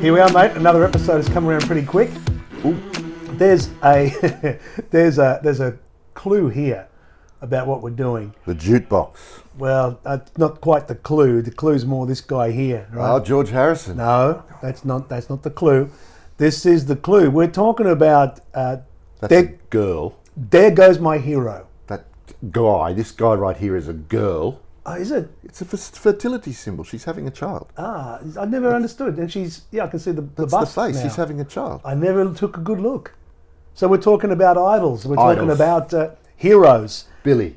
Here we are, mate. Another episode has come around pretty quick. Ooh. There's a there's a clue here about what we're doing. The jukebox. Well, not quite the clue. The clue's more this guy here, right? Oh, George Harrison. No, that's not the clue. This is the clue. We're talking about. That's a girl. There goes my hero. That guy. This guy right here is a girl. Oh, is it? It's a fertility symbol. She's having a child. Ah, I never understood. And I can see the That's bust the face. now. She's having a child. I never took a good look. So we're talking about idols. We're talking Idols. about heroes. Billy.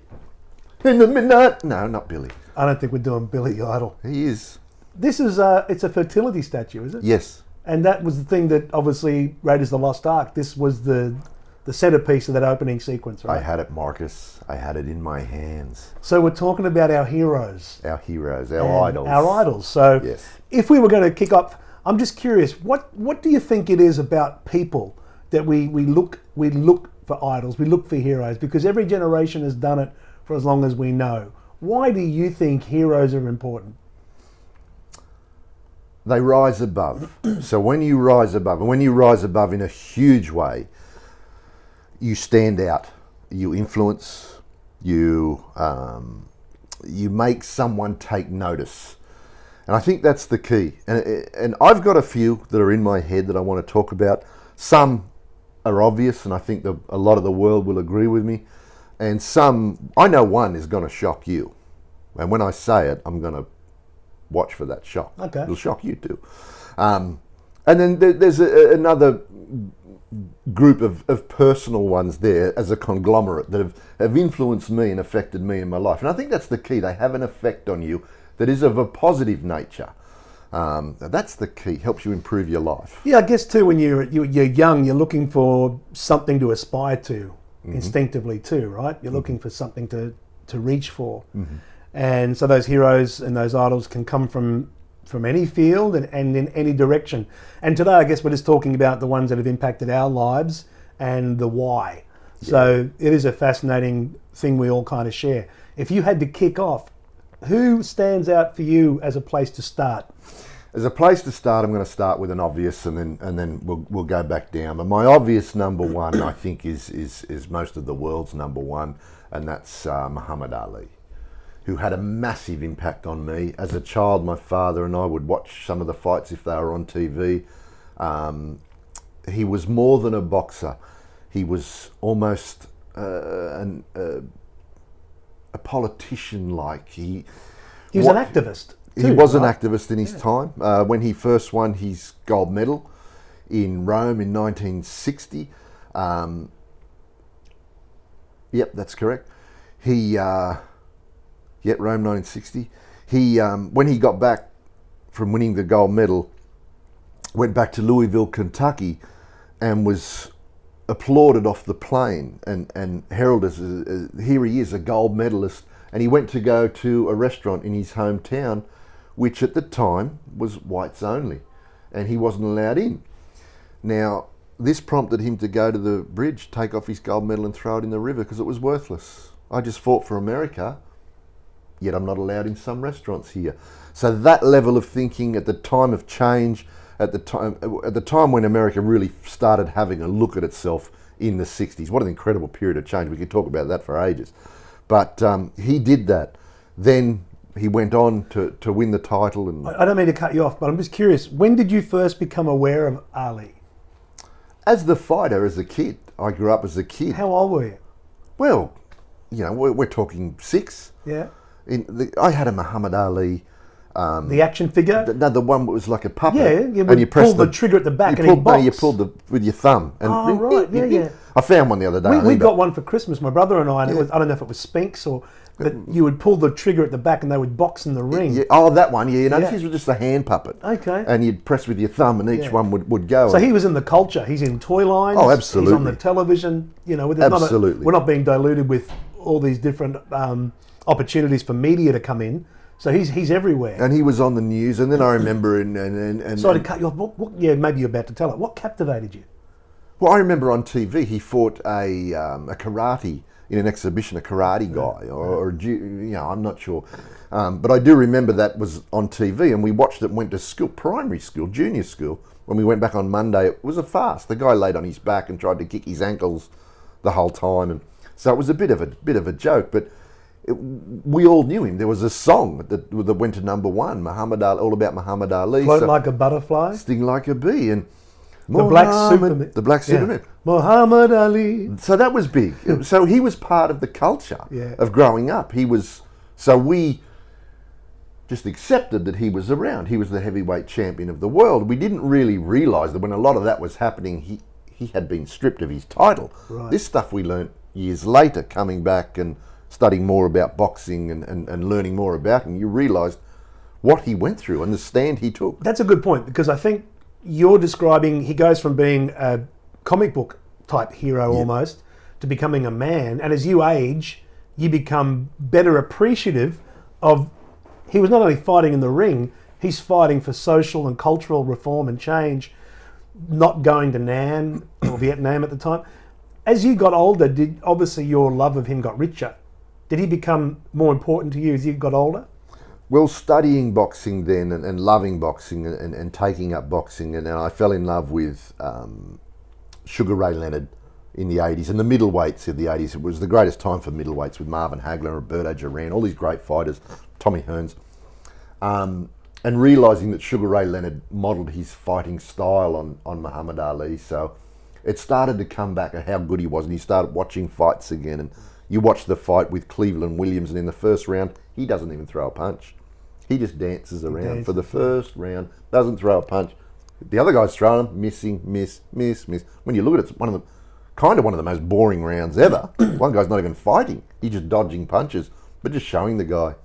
In the midnight. No, not Billy. I don't think we're doing Billy Idol. He is. This is it's a fertility statue, is it? Yes. And that was the thing that obviously Raiders of the Lost Ark. This was the centerpiece of that opening sequence, right? I had it, Marcus. I had it in my hands. So we're talking about our heroes. Our heroes, our idols. Our idols. So Yes. if we were going to kick off, I'm just curious, what do you think it is about people that we look for idols, we look for heroes? Because every generation has done it for as long as we know. Why do you think heroes are important? They rise above. So when you rise above, and when you rise above in a huge way, you stand out. You influence. You make someone take notice. And I think that's the key. And I've got a few that are in my head that I want to talk about. Some are obvious, and I think a lot of the world will agree with me. And some, I know one is going to shock you. And when I say it, I'm going to watch for that shock. Okay. It'll shock you too. And then there's another group of personal ones there as a conglomerate that have influenced me and affected me in my life. And I think that's the key. They have an effect on you that is of a positive nature. That's the key. Helps you improve your life. Yeah, I guess too, when you're young, you're looking for something to aspire to instinctively too, right? You're looking for something to reach for. And so those heroes and those idols can come from any field and in any direction. And today, I guess we're just talking about the ones that have impacted our lives and the why. Yeah. So it is a fascinating thing we all kind of share. If you had to kick off, who stands out for you as a place to start? As a place to start, I'm going to start with an obvious, and then we'll go back down. But my obvious number one, I think, is most of the world's number one, and that's Muhammad Ali, who had a massive impact on me. As a child, my father and I would watch some of the fights if they were on TV. He was more than a boxer. He was almost a politician-like. He was an activist too, he was an right? activist in his time. When he first won his gold medal in Rome in 1960. Yep, that's correct. Rome 1960. He, when he got back from winning the gold medal, went back to Louisville, Kentucky, and was applauded off the plane and heralded as here he is, a gold medalist. And he went to go to a restaurant in his hometown, which at the time was whites only, and he wasn't allowed in. Now, this prompted him to go to the bridge, take off his gold medal and throw it in the river because it was worthless. I just fought for America, yet I'm not allowed in some restaurants here. So that level of thinking at the time of change, at the time when America really started having a look at itself in the 60s. What an incredible period of change. We could talk about that for ages. But he did that. Then he went on to win the title. And I don't mean to cut you off, but I'm just curious. When did you first become aware of Ali? as the fighter, as a kid. I grew up as a kid. How old were you? Well, you know, we're talking 6. Yeah. I had a Muhammad Ali. The action figure? The one that was like a puppet. Yeah, you would pull the trigger at the back and he'd box. You pulled with your thumb. And oh, right, yeah. I found one the other day. We got one for Christmas, my brother and I, and it was, I don't know if it was Spinks or... But you would pull the trigger at the back and they would box in the ring. Yeah. Oh, that one, yeah. You know, this was just a hand puppet. Okay. And you'd press with your thumb and each one would go. So he was in the culture. He's in toy lines. Oh, absolutely. He's on the television. You know, absolutely. We're not being diluted with all these different opportunities for media to come in. So he's everywhere. And he was on the news. And then I remember Sorry to cut you off. Yeah, maybe you're about to tell it. What captivated you? Well, I remember on TV he fought a karate in an exhibition, a karate guy, or I'm not sure. But I do remember that was on TV, and we watched it and went to school, primary school, junior school. When we went back on Monday, it was a farce. The guy laid on his back and tried to kick his ankles the whole time, and so it was a bit of a joke. But we all knew him. There was a song that went to number one, Muhammad Ali, all about Muhammad Ali. Float like a butterfly, sting like a bee, and the Black Superman, Muhammad Ali. So that was big. So he was part of the culture of growing up. We just accepted that he was around. He was the heavyweight champion of the world. We didn't really realise that when a lot of that was happening, he had been stripped of his title. Right. This stuff we learnt years later, coming back and studying more about boxing and learning more about him. You realised what he went through and the stand he took. That's a good point, because I think you're describing, he goes from being a comic book type hero almost to becoming a man, and as you age, you become better appreciative of, he was not only fighting in the ring, he's fighting for social and cultural reform and change, not going to Nan or Vietnam at the time. As you got older, obviously your love of him got richer. Did he become more important to you as you got older? Well, studying boxing then and loving boxing and taking up boxing, and I fell in love with Sugar Ray Leonard in the 80s, and the middleweights of the 80s. It was the greatest time for middleweights with Marvin Hagler, Roberto Duran, all these great fighters, Tommy Hearns. And realising that Sugar Ray Leonard modelled his fighting style on Muhammad Ali. So it started to come back at how good he was, and you started watching fights again. And you watch the fight with Cleveland Williams, and in the first round, he doesn't even throw a punch. He just dances around for the first round, doesn't throw a punch. The other guy's throwing him, missing, miss. When you look at it, it's one of the most boring rounds ever. One guy's not even fighting. He's just dodging punches, but just showing the guy,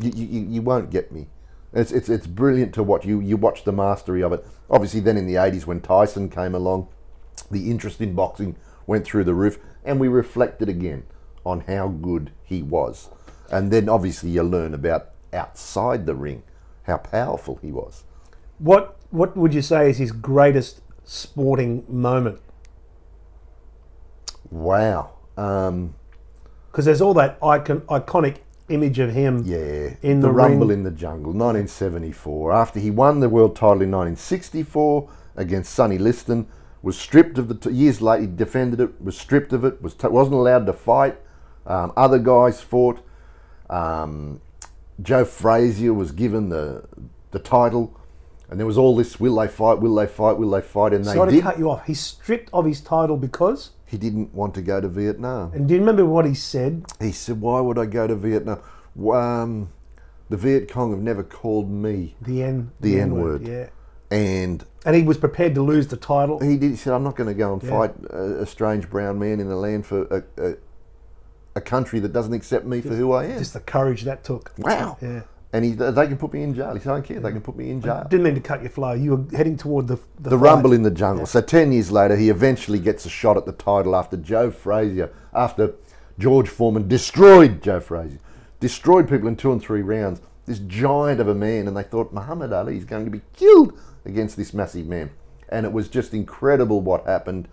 you won't get me. It's brilliant to watch. You watch the mastery of it. Obviously then in the 80s when Tyson came along, the interest in boxing went through the roof, and we reflected again on how good he was. And then obviously you learn about outside the ring, how powerful he was. What would you say is his greatest sporting moment? Wow. Because there's all that iconic image of him in the Rumble in the Jungle, 1974. After he won the world title in 1964 against Sonny Liston, was stripped of the years later, he defended it, was stripped of it, wasn't allowed to fight. Other guys fought. Joe Frazier was given the title, and there was all this, will they fight, and they Sorry did. to cut you off. He's stripped of his title because? He didn't want to go to Vietnam. And do you remember what he said? He said, why would I go to Vietnam? The Viet Cong have never called me the N word. Yeah. And he was prepared to lose the title. He did. He said, I'm not going to go and fight a strange brown man in a land for a country that doesn't accept me for who I am. Just the courage that took. Wow. Yeah. And they can put me in jail. He said, I don't care. They can put me in jail. I didn't mean to cut your flow. You were heading toward the fight. Rumble in the Jungle. Yeah. So 10 years later, he eventually gets a shot at the title after George Foreman destroyed Joe Frazier, destroyed people in 2 and 3 rounds. This giant of a man, and they thought Muhammad Ali is going to be killed against this massive man. And it was just incredible what happened.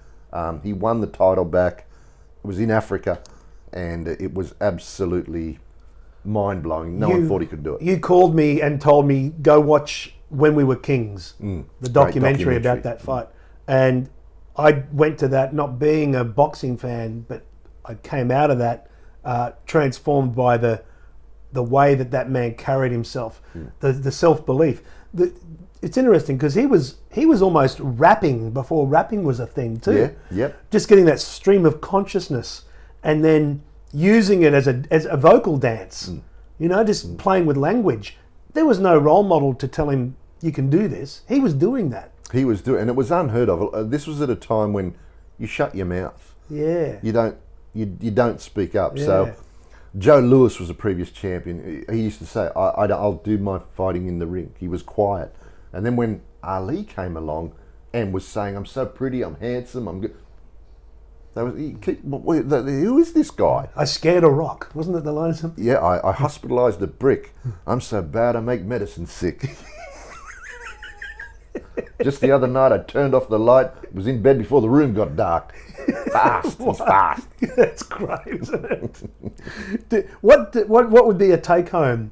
He won the title back. It was in Africa, and it was absolutely mind-blowing. No one thought he could do it. You called me and told me, go watch When We Were Kings, the documentary about that fight. And I went to that not being a boxing fan, but I came out of that transformed by the way that man carried himself, the self-belief. It's interesting because he was almost rapping before rapping was a thing too. Yeah, yep. Just getting that stream of consciousness and then using it as a vocal dance, just playing with language. There was no role model to tell him you can do this. He was doing that. He was doing, and it was unheard of. This was at a time when you shut your mouth. Yeah. You don't speak up. Yeah. So Joe Louis was a previous champion. He used to say, I'll do my fighting in the ring. He was quiet. And then when Ali came along and was saying, I'm so pretty, I'm handsome, I'm good. Who is this guy? I scared a rock. Wasn't that the line? Yeah, I hospitalised a brick. I'm so bad I make medicine sick. Just the other night, I turned off the light, was in bed before the room got dark. Fast, he's fast. That's great, isn't it? What would be a take home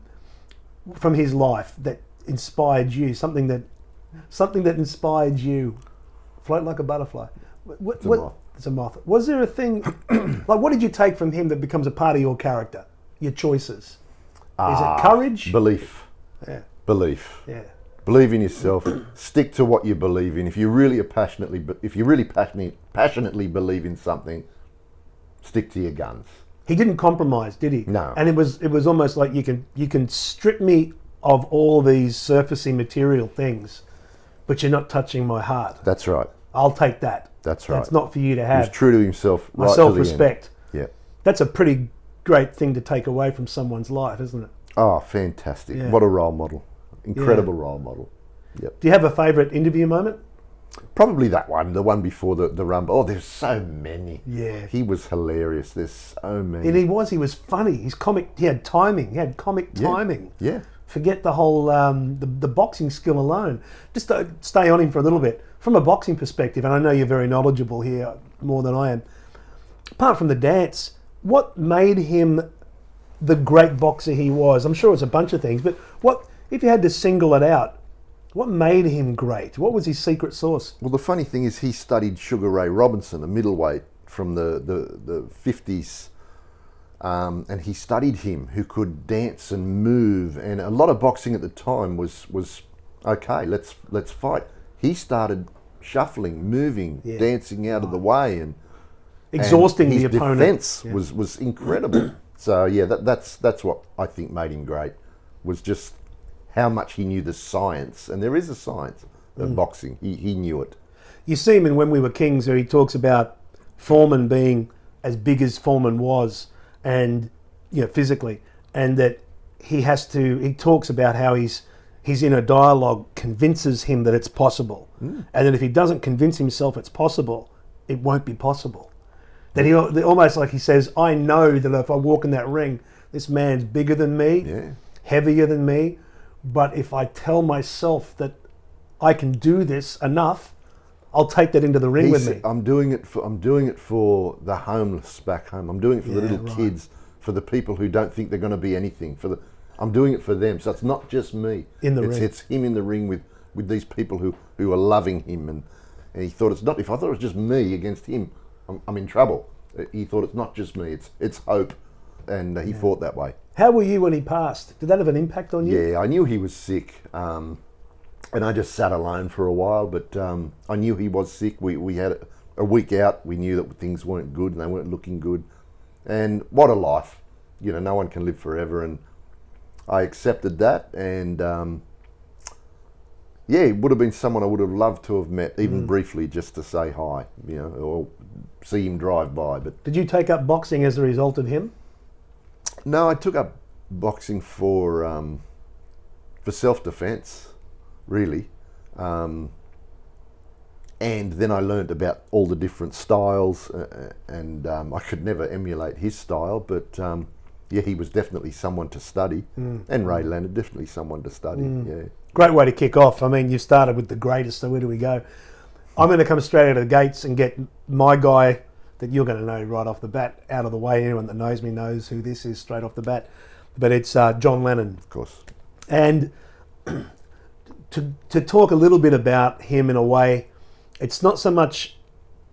from his life that inspired you? Something that inspired you. Float like a butterfly. It's a moth. It's a moth. Was there a thing like what did you take from him that becomes a part of your character? Your choices. Is it courage? Belief. Yeah. Belief. Yeah. Believe in yourself. Stick to what you believe in. If you really passionately believe in something, stick to your guns. He didn't compromise, did he? No. And it was almost like you can strip me of all these surfacey material things, but you're not touching my heart. That's right. I'll take that. That's right. That's not for you to He have. was true to himself. My Right self-respect. To the end. Yeah. That's a pretty great thing to take away from someone's life, isn't it? Oh, fantastic! Yeah. What a role model. Incredible role model. Yep. Do you have a favourite interview moment? Probably that one, the one before the Rumble. Oh, there's so many. Yeah. He was hilarious. There's so many. And he was funny. He's comic. He had timing. He had comic timing. Yeah. Forget the whole the boxing skill alone. Just to stay on him for a little bit from a boxing perspective. And I know you're very knowledgeable here, more than I am. Apart from the dance, what made him the great boxer he was? I'm sure it's a bunch of things, but what if you had to single it out? What made him great? What was his secret sauce? Well, the funny thing is he studied Sugar Ray Robinson, a middleweight from the 50s. And he studied him, who could dance and move. And a lot of boxing at the time was okay, let's fight. He started shuffling, moving, dancing out of the way. And Exhausting and the his opponent. defense was incredible. So, yeah, that's what I think made him great, was just how much he knew the science. And there is a science of boxing. He knew it. You see him in When We Were Kings, where he talks about Foreman being as big as Foreman was, and physically, and that he talks about how his inner dialogue convinces him that it's possible, and that if he doesn't convince himself it's possible, it won't be possible. That he almost like he says, I know that if I walk in that ring, this man's bigger than me, heavier than me, but if I tell myself that I can do this enough, I'll take that into the ring with me. I'm doing it for the homeless back home. I'm doing it for the little kids, for the people who don't think they're going to be anything. I'm doing it for them. So it's not just me. In the ring. It's him in the ring with these people who are loving him. And he thought it's not. If I thought it was just me against him, I'm in trouble. He thought it's not just me. It's hope, and he fought that way. How were you when he passed? Did that have an impact on you? Yeah, I knew he was sick. And I just sat alone for a while, but I knew he was sick. We had a week out. We knew that things weren't good and they weren't looking good. And what a life. No one can live forever. And I accepted that. And it would have been someone I would have loved to have met, even briefly, just to say hi, or see him drive by. But did you take up boxing as a result of him? No, I took up boxing for self-defense. Really, and then I learned about all the different styles, and I could never emulate his style, but he was definitely someone to study, and Ray Leonard, definitely someone to study. Yeah, great way to kick off. I mean, you started with the greatest, so where do we go? I'm going to come straight out of the gates and get my guy that you're going to know right off the bat out of the way. Anyone that knows me knows who this is straight off the bat, but it's John Lennon, of course, and. To talk a little bit about him in a way, it's not so much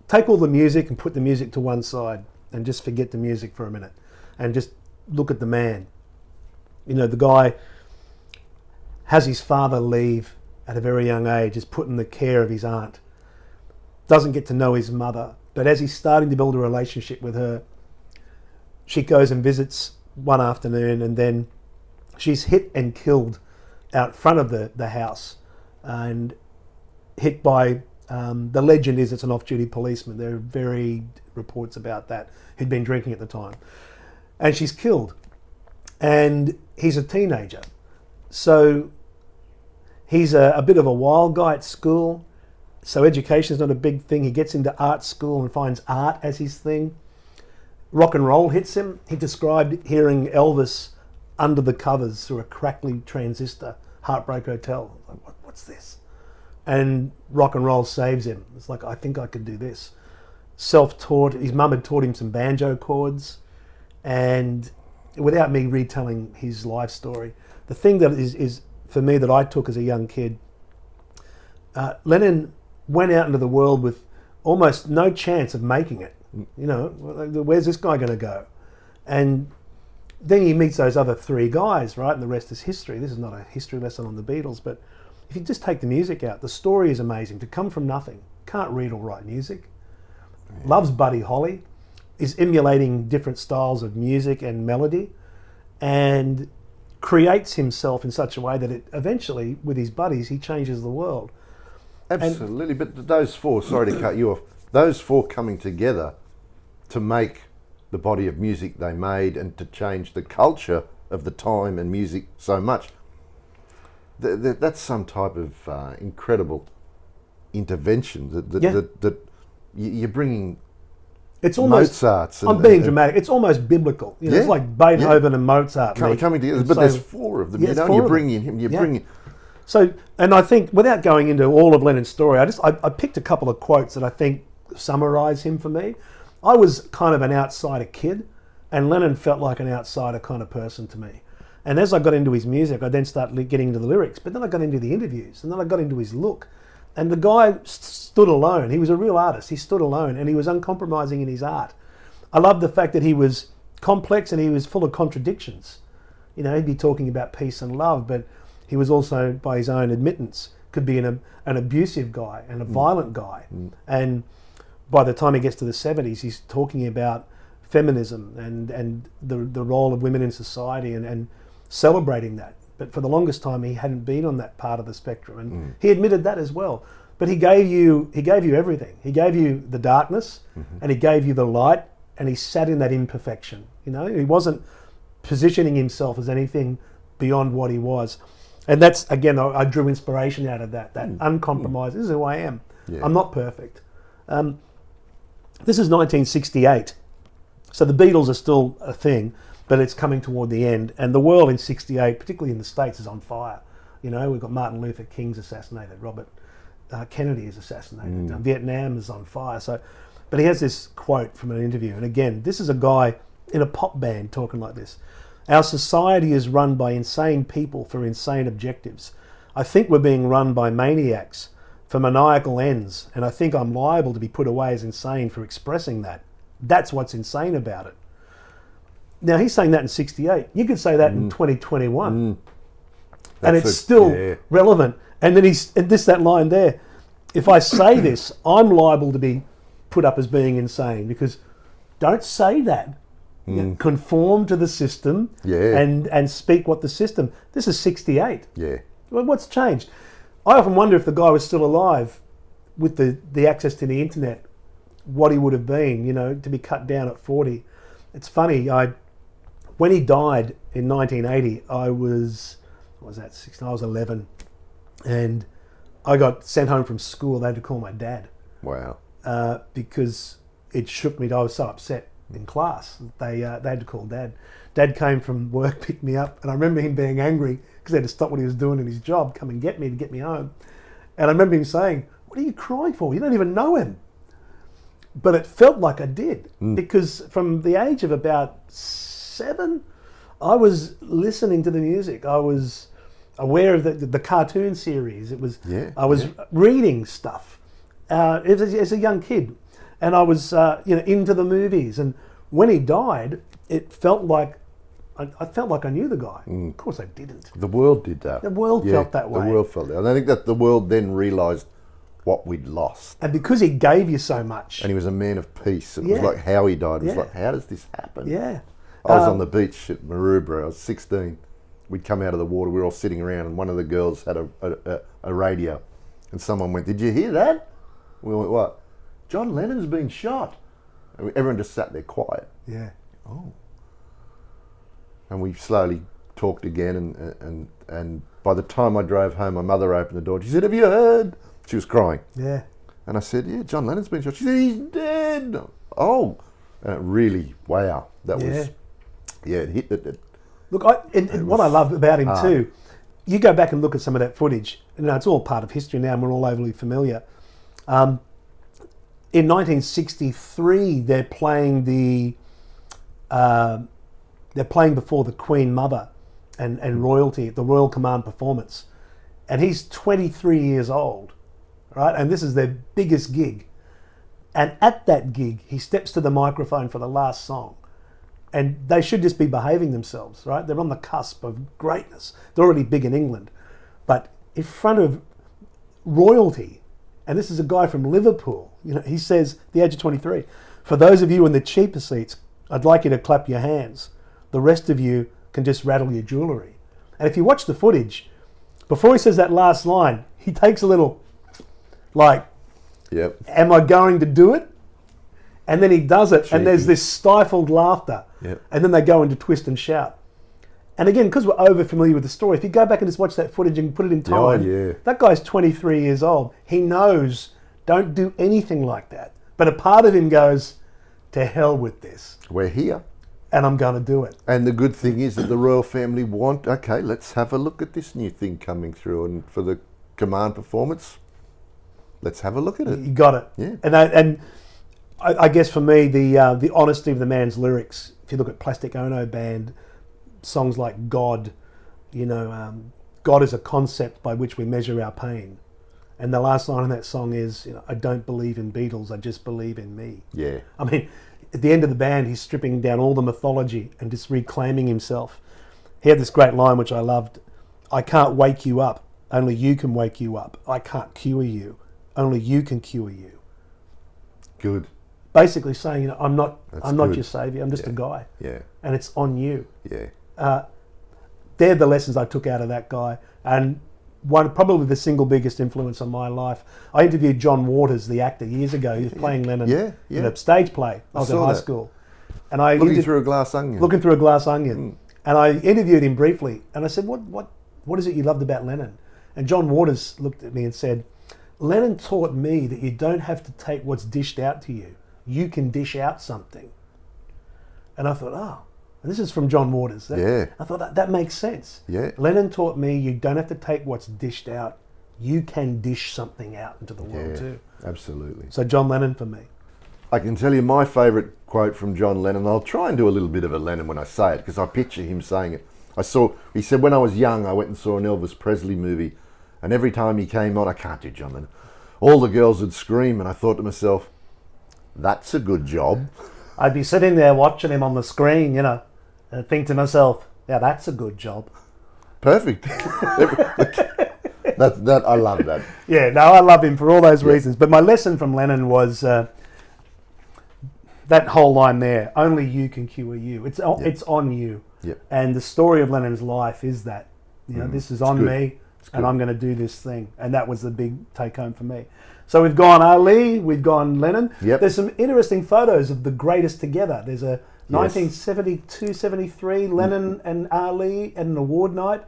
take all the music and put the music to one side and just forget the music for a minute and just look at the man. The guy has his father leave at a very young age, is put in the care of his aunt, doesn't get to know his mother, but as he's starting to build a relationship with her, she goes and visits one afternoon, and then she's hit and killed out front of the house, and hit by, the legend is it's an off-duty policeman. There are varied reports about that, who'd been drinking at the time. And she's killed. And he's a teenager. So he's a bit of a wild guy at school. So education's not a big thing. He gets into art school and finds art as his thing. Rock and roll hits him. He described hearing Elvis under the covers through a crackly transistor, Heartbreak Hotel. Like, what's this? and rock and roll saves him. It's like, I think I could do this. Self-taught. His mum had taught him some banjo chords, and without me retelling his life story, the thing that is for me that I took as a young kid, Lennon went out into the world with almost no chance of making it. You know, where's this guy going to go? And then he meets those other three guys, right? And the rest is history. This is not a history lesson on the Beatles, but if you just take the music out, the story is amazing. To come from nothing, can't read or write music, loves Buddy Holly, is emulating different styles of music and melody, and creates himself in such a way that it eventually, with his buddies, he changes the world. Absolutely, but those four, sorry to cut you off, those four coming together to make the body of music they made and to change the culture of the time and music so much, that's some type of incredible intervention that you're bringing. It's almost Mozart's. I'm being dramatic. It's almost biblical. You know, it's like Beethoven and Mozart coming together. But there's four of them. Yeah, you know, and you're bringing him. You're bringing. So, and I think without going into all of Lennon's story, I picked a couple of quotes that I think summarise him for me. I was kind of an outsider kid, and Lennon felt like an outsider kind of person to me. And as I got into his music, I then started getting into the lyrics, but then I got into the interviews, and then I got into his look. And the guy stood alone. He was a real artist. He stood alone, and he was uncompromising in his art. I loved the fact that he was complex and he was full of contradictions. You know, he'd be talking about peace and love, but he was also, by his own admittance, could be an abusive guy and a violent guy. And by the time he gets to the 70s, he's talking about feminism and the role of women in society and celebrating that. But for the longest time, he hadn't been on that part of the spectrum, and he admitted that as well. But he gave you everything. He gave you the darkness, and he gave you the light, and he sat in that imperfection. You know, he wasn't positioning himself as anything beyond what he was. And that's, again, I drew inspiration out of that uncompromised. This is who I am. Yeah. I'm not perfect. This is 1968, so the Beatles are still a thing, but it's coming toward the end, and the world in 68, particularly in the States, is on fire. You know, we've got Martin Luther King's assassinated, Robert Kennedy is assassinated, Vietnam is on fire. So, but he has this quote from an interview, and again, this is a guy in a pop band talking like this. Our society is run by insane people for insane objectives. I think we're being run by maniacs for maniacal ends, and I think I'm liable to be put away as insane for expressing that. That's what's insane about it. Now, he's saying that in 68. You could say that in 2021. And it's still relevant. And then that line there, if I say this, I'm liable to be put up as being insane, because don't say that. You know, conform to the system and speak what the system. This is 68. Yeah. Well, what's changed? I often wonder if the guy was still alive with the access to the internet, what he would have been, you know, to be cut down at 40. It's funny, when he died in 1980, I was 16? I was 11, and I got sent home from school. They had to call my dad. Wow. Because it shook me. I was so upset in class. They had to call Dad. Dad came from work, picked me up, and I remember him being angry because they had to stop what he was doing in his job, come and get me to get me home. And I remember him saying, "What are you crying for? You don't even know him." But it felt like I did, because from the age of about 7, I was listening to the music. I was aware of the cartoon series. It was I was reading stuff as a young kid, and I was into the movies. And when he died, it felt like I felt like I knew the guy. Of course, I didn't. The world did that. The world felt that way. The world felt that. And I think that the world then realised what we'd lost. And because he gave you so much. And he was a man of peace. It was like how he died. It was like, how does this happen? Yeah. I was on the beach at Maroubra. I was 16. We'd come out of the water. We were all sitting around, and one of the girls had a radio. And someone went, "Did you hear that?" We went, "What?" "John Lennon's been shot." And everyone just sat there quiet. Yeah. Oh. And we slowly talked again, and by the time I drove home, my mother opened the door. She said, "Have you heard?" She was crying. Yeah. And I said, "Yeah, John Lennon's been shot." She said, "He's dead." Oh. And it really, wow. That was, it hit it. Look, what I love about him too, you go back and look at some of that footage. You know, it's all part of history now, and we're all overly familiar. In 1963, they're playing before the Queen Mother and royalty at the Royal Command Performance, and he's 23 years old, right? And this is their biggest gig. And at that gig, he steps to the microphone for the last song. And they should just be behaving themselves, right? They're on the cusp of greatness. They're already big in England. But in front of royalty, and this is a guy from Liverpool, you know, he says, at the age of 23, for those of you in the cheaper seats, I'd like you to clap your hands. The rest of you can just rattle your jewellery. And if you watch the footage, before he says that last line, he takes a little, like, Yep. am I going to do it? And then he does it, and there's Cheeky. this stifled laughter. Yep. And then they go into twist and shout. And again, because we're over familiar with the story, if you go back and just watch that footage and put it in time, yeah. that guy's 23 years old. He knows, don't do anything like that. But a part of him goes, to hell with this, We're here. and I'm going to do it. And the good thing is that the royal family want, okay, let's have a look at this new thing coming through. And for the command performance, let's have a look at it. You got it. Yeah. And I guess for me, the honesty of the man's lyrics. If you look at Plastic Ono Band, songs like God, you know, God is a concept by which we measure our pain. And the last line in that song is, you know, I don't believe in Beatles, I just believe in me. Yeah. I mean, at the end of the band, he's stripping down all the mythology and just reclaiming himself. He had this great line which I loved: I can't wake you up, only you can wake you up. I can't cure you, only you can cure you. Good. Basically saying, you know, I'm not good. your saviour, I'm just a guy, Yeah. and it's on you. Yeah. They're the lessons I took out of that guy, and probably the single biggest influence on my life. I interviewed John Waters, the actor, years ago. He was playing Lennon Yeah, in yeah. a stage play. I was in saw high that. school, and I Looking through a glass onion. looking through a glass onion, and I interviewed him briefly, and I said, "What is it you loved about Lennon?" And John Waters looked at me and said, "Lennon taught me that you don't have to take what's dished out to you. You can dish out something." And I thought, oh, and this is from John Waters. Yeah. I thought that makes sense. Yeah. Lennon taught me you don't have to take what's dished out. You can dish something out into the world Yeah, too. absolutely. So John Lennon for me. I can tell you my favourite quote from John Lennon. I'll try and do a little bit of a Lennon when I say it, because I picture him saying it. He said, when I was young, I went and saw an Elvis Presley movie, and every time he came on, I can't do John Lennon, all the girls would scream, and I thought to myself, that's a good job. I'd be sitting there watching him on the screen, you know, and think to myself, yeah, that's a good job. Perfect. that I love that. Yeah, no, I love him for all those reasons. But my lesson from Lennon was that whole line there, only you can cure you. It's on you. Yep. And the story of Lennon's life is that, you know, this is on good. me, and I'm going to do this thing. And that was the big take home for me. So we've gone Ali, we've gone Lennon. Yep. There's some interesting photos of the greatest together. There's a 1972-73 Lennon and Ali at an award night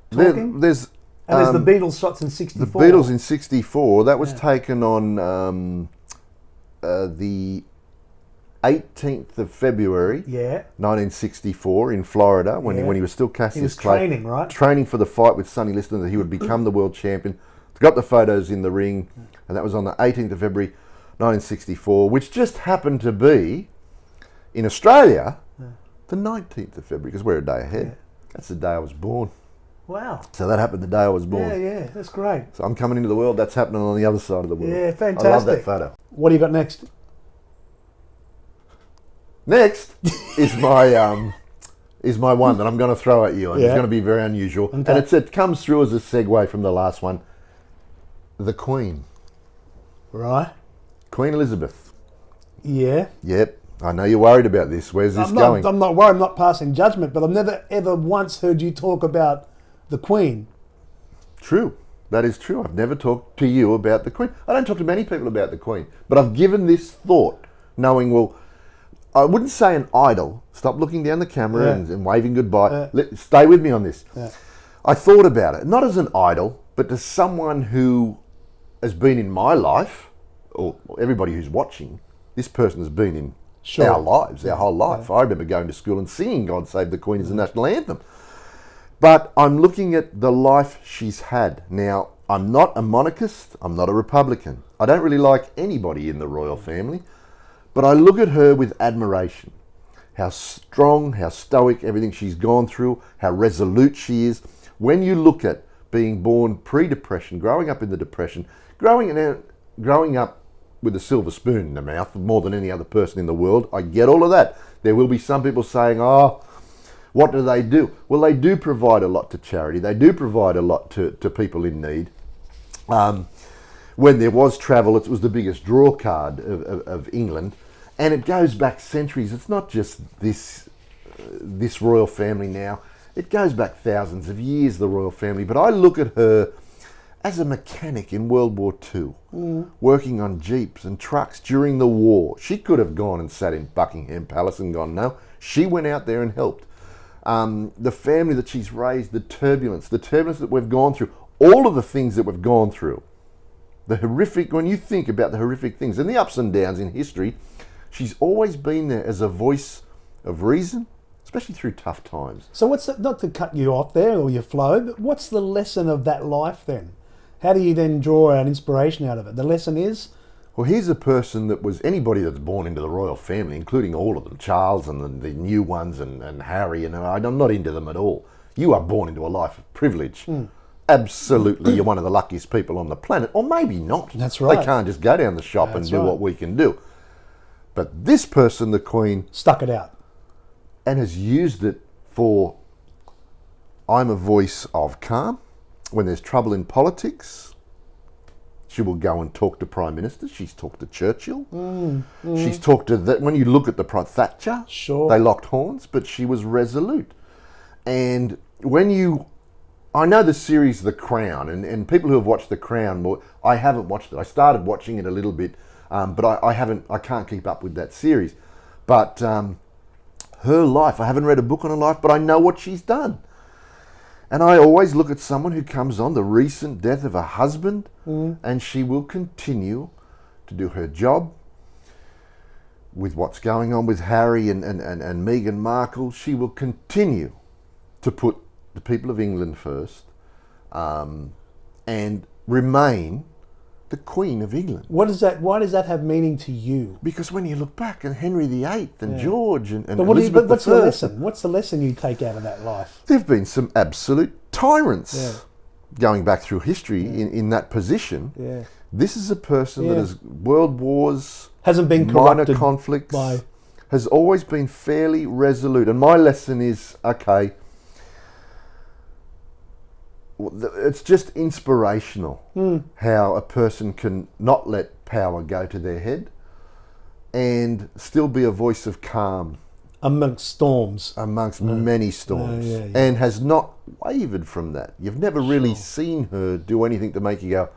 talking. There's And there's the Beatles shots in the '64. Beatles in '64. That was taken on the 18th of February, Yeah. 1964, in Florida, when Yeah. he was still Cassius He was Clay. training, right? Training for the fight with Sonny Liston, that he would become the world champion. Got the photos in the ring, and that was on the 18th of February, 1964, which just happened to be, in Australia, the 19th of February, because we're a day ahead. Yeah. That's the day I was born. Wow. So that happened the day I was born. Yeah, that's great. So I'm coming into the world, that's happening on the other side of the world. Yeah, I love that fantastic. photo. What do you got next? Next is my one that I'm going to throw at you, and it's Yeah. going to be very unusual. Okay. And it comes through as a segue from the last one. The Queen. Right. Queen Elizabeth. Yeah. Yep. I know you're worried about this. Where's this going? I'm not worried. I'm not passing judgment, but I've never ever once heard you talk about the Queen. True. That is true. I've never talked to you about the Queen. I don't talk to many people about the Queen. But I've given this thought, knowing, well, I wouldn't say an idol. Stop looking down the camera Yeah. and waving goodbye. Yeah. Stay with me on this. Yeah. I thought about it, not as an idol, but as someone who has been in my life, or everybody who's watching, this person has been in Sure. our lives, our whole life. I remember going to school and singing God Save the Queen as the national anthem. But I'm looking at the life she's had. Now, I'm not a monarchist, I'm not a Republican. I don't really like anybody in the royal family, but I look at her with admiration. How strong, how stoic, everything she's gone through, how resolute she is. When you look at being born pre-Depression, growing up in the Depression, growing up with a silver spoon in the mouth more than any other person in the world, I get all of that. There will be some people saying, oh, what do they do? Well, they do provide a lot to charity. They do provide a lot to people in need. When there was travel, it was the biggest draw card of England. And it goes back centuries. It's not just this royal family now. It goes back thousands of years, the royal family. But I look at her as a mechanic in World War II, working on jeeps and trucks during the war. She could have gone and sat in Buckingham Palace and gone, no. She went out there and helped. The family that she's raised, the turbulence that we've gone through, all of the things that we've gone through, the horrific, when you think about the horrific things and the ups and downs in history, she's always been there as a voice of reason, especially through tough times. So what's the, not to cut you off there or your flow, but what's the lesson of that life then? How do you then draw an inspiration out of it? The lesson is? Well, here's a person that was anybody that's born into the royal family, including all of them, Charles and the new ones and Harry, and I'm not into them at all. You are born into a life of privilege. Absolutely, you're one of the luckiest people on the planet, or maybe not. That's right. They can't just go down the shop and do what we can do. But this person, the Queen, stuck it out and has used it for, I'm a voice of calm. When there's trouble in politics, she will go and talk to Prime Ministers. She's talked to Churchill. She's talked to, when you look at the Thatcher, sure, they locked horns, but she was resolute. And I know the series The Crown, and people who have watched The Crown, I haven't watched it. I started watching it a little bit, but I can't keep up with that series. But her life, I haven't read a book on her life, but I know what she's done. And I always look at someone who comes on the recent death of a husband, and she will continue to do her job with what's going on with Harry and Meghan Markle. She will continue to put the people of England first, and remain the Queen of England. Why does that have meaning to you? Because when you look back at Henry VIII and George and but Elizabeth what's I, the lesson? What's the lesson you take out of that life? There have been some absolute tyrants going back through history in that position. Yeah. This is a person that has world wars, hasn't been minor corrupted conflicts, by, has always been fairly resolute. And my lesson is, okay, it's just inspirational how a person can not let power go to their head and still be a voice of calm amongst storms, amongst many storms, and has not wavered from that. You've never really seen her do anything to make you go,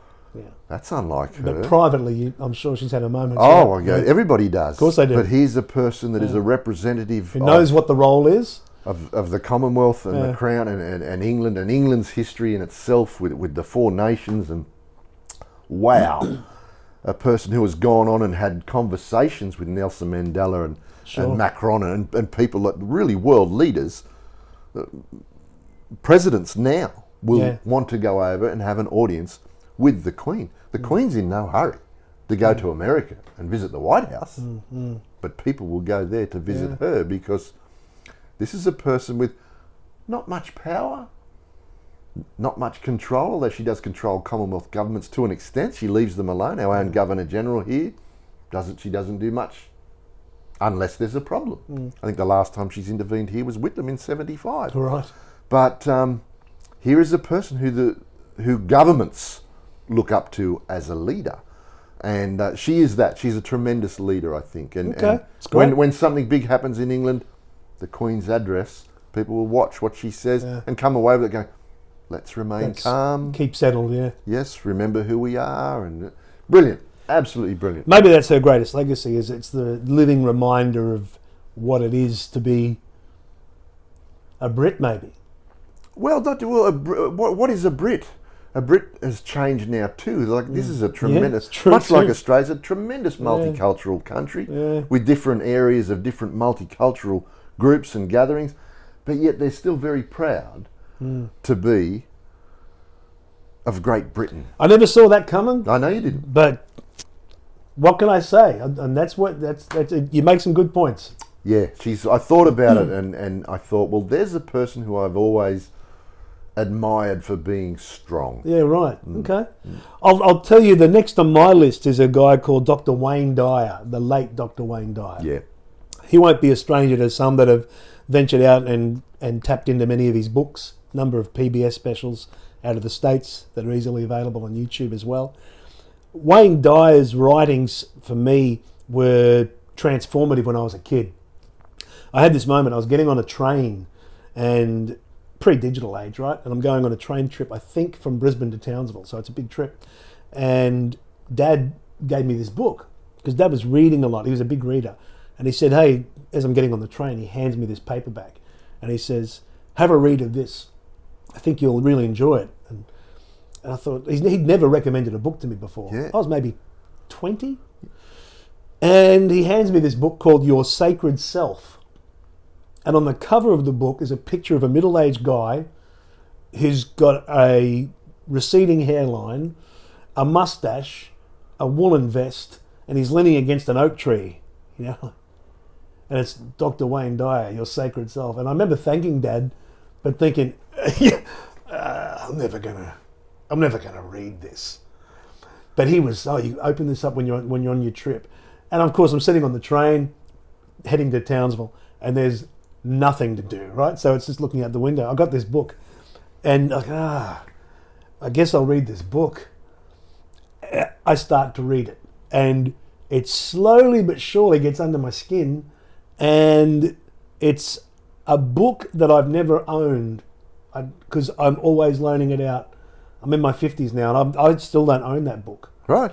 that's unlike her. But privately, I'm sure she's had a moment. Oh, everybody does. Of course they do. But here's a person that is a representative who knows what the role is. Of the Commonwealth and the Crown and England and England's history in itself with the four nations, and wow, a person who has gone on and had conversations with Nelson Mandela and Macron and people that really world leaders, presidents now will want to go over and have an audience with the Queen. The Queen's in no hurry to go to America and visit the White House, but people will go there to visit her because this is a person with not much power, not much control, although she does control Commonwealth governments to an extent. She leaves them alone. Our own Governor General here, she doesn't do much unless there's a problem. I think the last time she's intervened here was Whitlam in 75. Right. But here is a person who governments look up to as a leader. And she is that. She's a tremendous leader, I think. And It's great. when something big happens in England, the Queen's address, people will watch what she says and come away with it going, let's remain calm. Keep settled, Yes, remember who we are. And brilliant, absolutely brilliant. Maybe that's her greatest legacy, is it's the living reminder of what it is to be a Brit, maybe. Well, what is a Brit? A Brit has changed now too. Like this is a tremendous, much like Australia's a tremendous multicultural country with different areas of different multicultural groups and gatherings, but yet they're still very proud to be of Great Britain. I never saw that coming, I know you didn't. but what can I say? And that's you make some good points. Yeah, I thought about it and I thought, well, there's a person who I've always admired for being strong. Yeah, right. Okay. I'll tell you, the next on my list is a guy called Dr. Wayne Dyer, the late Dr. Wayne Dyer. Yeah. He won't be a stranger to some that have ventured out and tapped into many of his books, number of PBS specials out of the States that are easily available on YouTube as well. Wayne Dyer's writings, for me, were transformative when I was a kid. I had this moment, I was getting on a train, and pre-digital age, right? And I'm going on a train trip, I think from Brisbane to Townsville, so it's a big trip. And Dad gave me this book, because Dad was reading a lot, he was a big reader. And he said, hey, as I'm getting on the train, he hands me this paperback. And he says, have a read of this. I think you'll really enjoy it. And I thought, he'd never recommended a book to me before. Yeah. I was maybe 20. And he hands me this book called Your Sacred Self. And on the cover of the book is a picture of a middle-aged guy who's got a receding hairline, a mustache, a woolen vest, and he's leaning against an oak tree, you know. And it's Dr. Wayne Dyer, Your Sacred Self. And I remember thanking Dad, but thinking, I'm never gonna read this. But he was, you open this up when you're on your trip. And of course I'm sitting on the train, heading to Townsville, and there's nothing to do, right? So it's just looking out the window. I got this book, and I guess I'll read this book. I start to read it, and it slowly but surely gets under my skin, and it's a book that I've never owned, because I'm always loaning it out. I'm in my 50s now, and I still don't own that book. Right.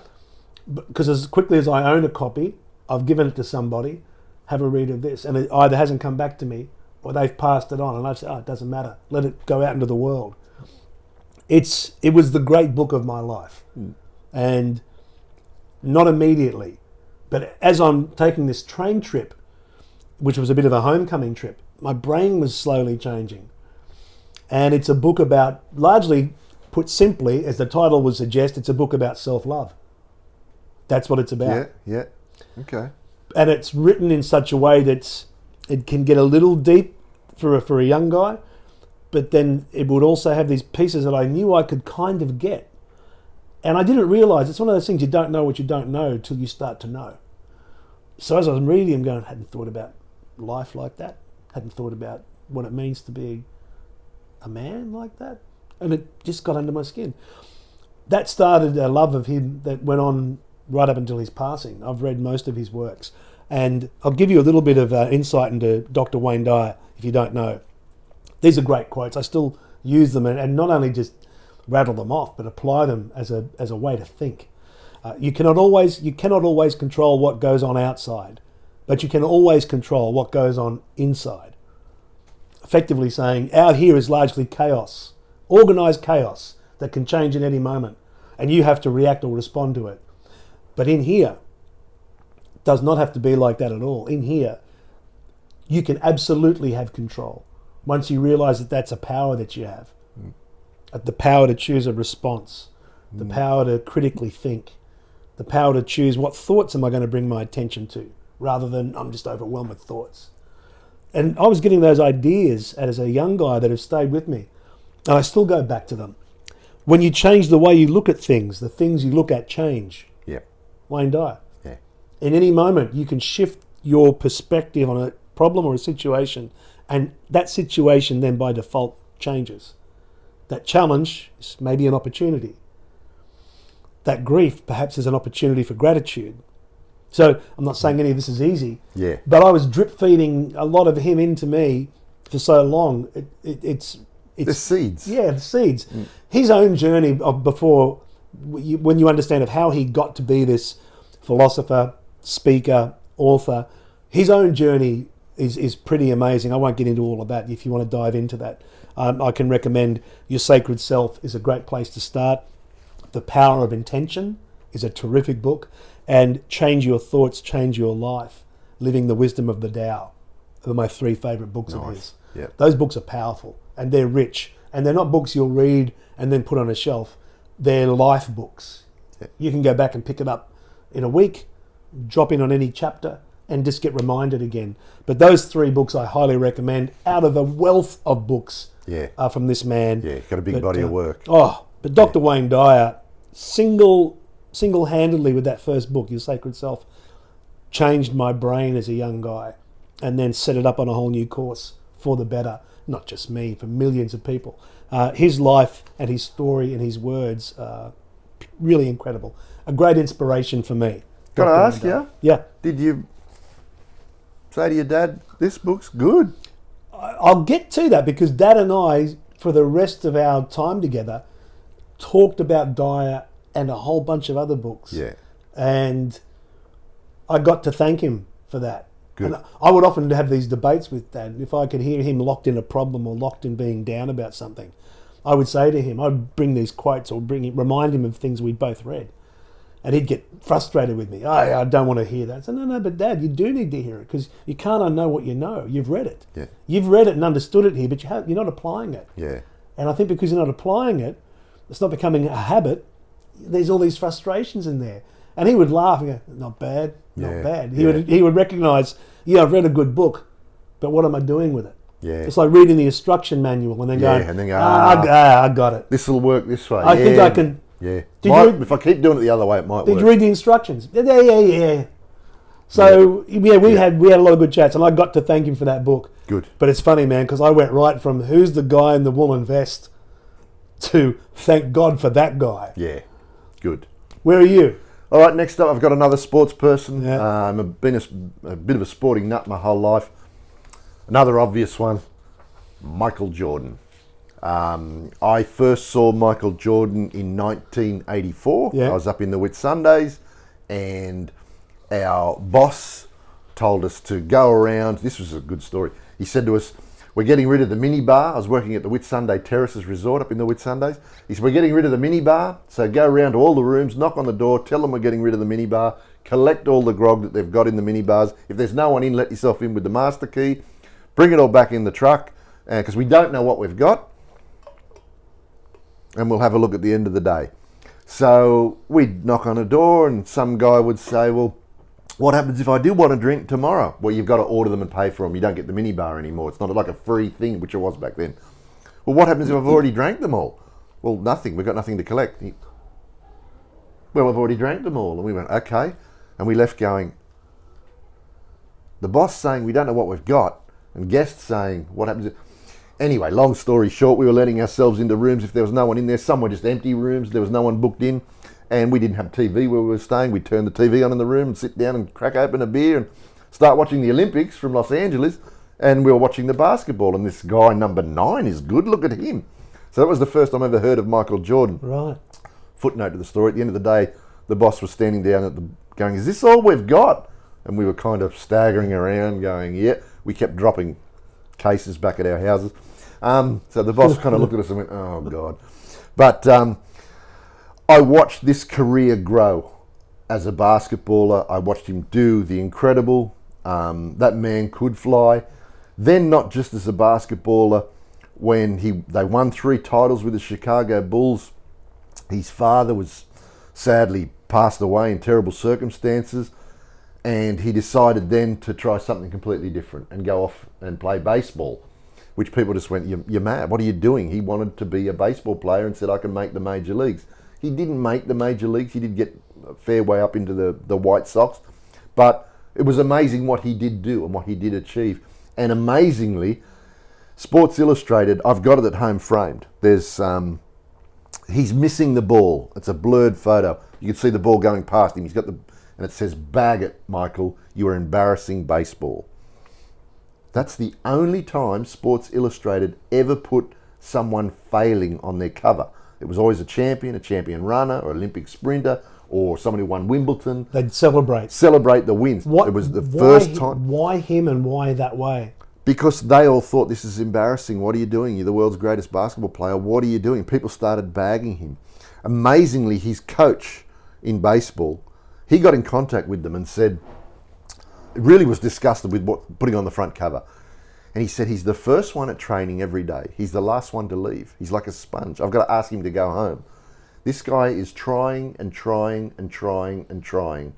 Because as quickly as I own a copy, I've given it to somebody, have a read of this, and it either hasn't come back to me or they've passed it on, and I've said, it doesn't matter, let it go out into the world. It was the great book of my life. And not immediately, but as I'm taking this train trip, which was a bit of a homecoming trip, my brain was slowly changing. And it's a book about, largely put simply, as the title would suggest, it's a book about self-love. That's what it's about. Yeah. Okay. And it's written in such a way that it can get a little deep for a young guy, but then it would also have these pieces that I knew I could kind of get. And I didn't realise, it's one of those things, you don't know what you don't know till you start to know. So as I was reading, I'm going, I hadn't thought about life like that, hadn't thought about what it means to be a man like that, and it just got under my skin. That started a love of him that went on right up until his passing. I've read most of his works, and I'll give you a little bit of insight into Dr. Wayne Dyer if you don't know. These are great quotes. I still use them, and not only just rattle them off, but apply them as a way to think. You cannot always control what goes on outside, but you can always control what goes on inside. Effectively saying, out here is largely chaos, organised chaos that can change at any moment, and you have to react or respond to it. But in here, it does not have to be like that at all. In here, you can absolutely have control once you realise that that's a power that you have. The power to choose a response, the power to critically think, the power to choose what thoughts am I going to bring my attention to, rather than I'm just overwhelmed with thoughts. And I was getting those ideas as a young guy that have stayed with me, and I still go back to them. When you change the way you look at things, the things you look at change. Yeah. Wayne Dyer. Yeah. In any moment, you can shift your perspective on a problem or a situation, and that situation then by default changes. That challenge is maybe an opportunity. That grief perhaps is an opportunity for gratitude. So I'm not saying any of this is easy, Yeah. but I was drip feeding a lot of him into me for so long. It's The seeds. Yeah, the seeds. His own journey of before, when you understand of how he got to be this philosopher, speaker, author, his own journey is pretty amazing. I won't get into all of that. If you want to dive into that, I can recommend Your Sacred Self is a great place to start. The Power of Intention is a terrific book. And Change Your Thoughts, Change Your Life, Living the Wisdom of the Tao are my three favourite books of his. Yep. Those books are powerful and they're rich. And they're not books you'll read and then put on a shelf. They're life books. Yeah. You can go back and pick it up in a week, drop in on any chapter, and just get reminded again. But those 3 books I highly recommend out of a wealth of books Yeah. from this man. Yeah, got a big body of work. But Dr. Wayne Dyer, single-handedly with that first book, Your Sacred Self, changed my brain as a young guy and then set it up on a whole new course for the better. Not just me, for millions of people. His life and his story and his words are really incredible. A great inspiration for me. Can I Dr. ask Wayne Dyer. you? Yeah. Did you say to your dad, this book's good? I'll get to that because Dad and I, for the rest of our time together, talked about Dyer and a whole bunch of other books. Yeah. And I got to thank him for that. Good. And I would often have these debates with Dad. If I could hear him locked in a problem or locked in being down about something, I would say to him, I'd bring these quotes or remind him of things we'd both read. And he'd get frustrated with me. I don't want to hear that. I said, no, but Dad, you do need to hear it because you can't unknow what you know. You've read it. Yeah. You've read it and understood it here, but you're not applying it. Yeah. And I think because you're not applying it, it's not becoming a habit. There's all these frustrations in there. And he would laugh and go, not bad, not Yeah, bad. yeah. He would recognise, I've read a good book, but what am I doing with it? Yeah. It's like reading the instruction manual and then Yeah, going, and then go, I got it. This will work this way. I think I can. Yeah. Did If I keep doing it the other way, it might Did work. you read the instructions? Yeah. So we had a lot of good chats, and I got to thank him for that book. Good. But it's funny, man, because I went right from who's the guy in the woolen vest to thank God for that guy. Yeah. Good. Where are you? All right, next up, I've got another sports person. Yeah. I've been a bit of a sporting nut my whole life. Another obvious one, Michael Jordan. I first saw Michael Jordan in 1984. Yeah. I was up in the Whitsundays, and our boss told us to go around. This was a good story. He said to us, we're getting rid of the minibar. I was working at the Whitsunday Terraces Resort up in the Whitsundays. He said, we're getting rid of the minibar, so go around to all the rooms, knock on the door, tell them we're getting rid of the minibar, collect all the grog that they've got in the minibars. If there's no one in, let yourself in with the master key. Bring it all back in the truck, because we don't know what we've got, and we'll have a look at the end of the day. So we'd knock on a door, and some guy would say, well, what happens if I do want a drink tomorrow? Well, you've got to order them and pay for them. You don't get the minibar anymore. It's not like a free thing, which it was back then. Well, what happens if I've already drank them all? Well, nothing. We've got nothing to collect. Well, I've already drank them all. And we went, okay. And we left going, the boss saying we don't know what we've got, and guests saying, what happens if... Anyway, long story short, we were letting ourselves into rooms if there was no one in there. Some were just empty rooms. There was no one booked in. And we didn't have TV where we were staying. We'd turn the TV on in the room and sit down and crack open a beer and start watching the Olympics from Los Angeles. And we were watching the basketball. And this guy, number 9, is good. Look at him. So that was the first time I ever heard of Michael Jordan. Right. Footnote to the story. At the end of the day, the boss was standing down going, is this all we've got? And we were kind of staggering around going, yeah. We kept dropping cases back at our houses. So the boss kind of looked at us and went, oh, God. But I watched this career grow as a basketballer. I watched him do the incredible. That man could fly. Then not just as a basketballer, when they won 3 titles with the Chicago Bulls, his father was sadly passed away in terrible circumstances, and he decided then to try something completely different and go off and play baseball, which people just went, you're mad, what are you doing? He wanted to be a baseball player and said, I can make the major leagues. He didn't make the major leagues. He did get a fair way up into the White Sox, but it was amazing what he did do and what he did achieve. And amazingly, Sports Illustrated, I've got it at home framed. There's he's missing the ball. It's a blurred photo. You can see the ball going past him. He's got and it says, bag it, Michael, you are embarrassing baseball. That's the only time Sports Illustrated ever put someone failing on their cover. It was always a champion runner, or Olympic sprinter, or someone who won Wimbledon. They'd celebrate The wins. It was the first time. Why him and why that way? Because they all thought, this is embarrassing. What are you doing? You're the world's greatest basketball player. What are you doing? People started bagging him. Amazingly, his coach in baseball, he got in contact with them and said, really was disgusted with putting on the front cover. And he said he's the first one at training every day. He's the last one to leave. He's like a sponge. I've got to ask him to go home. This guy is trying and trying and trying and trying.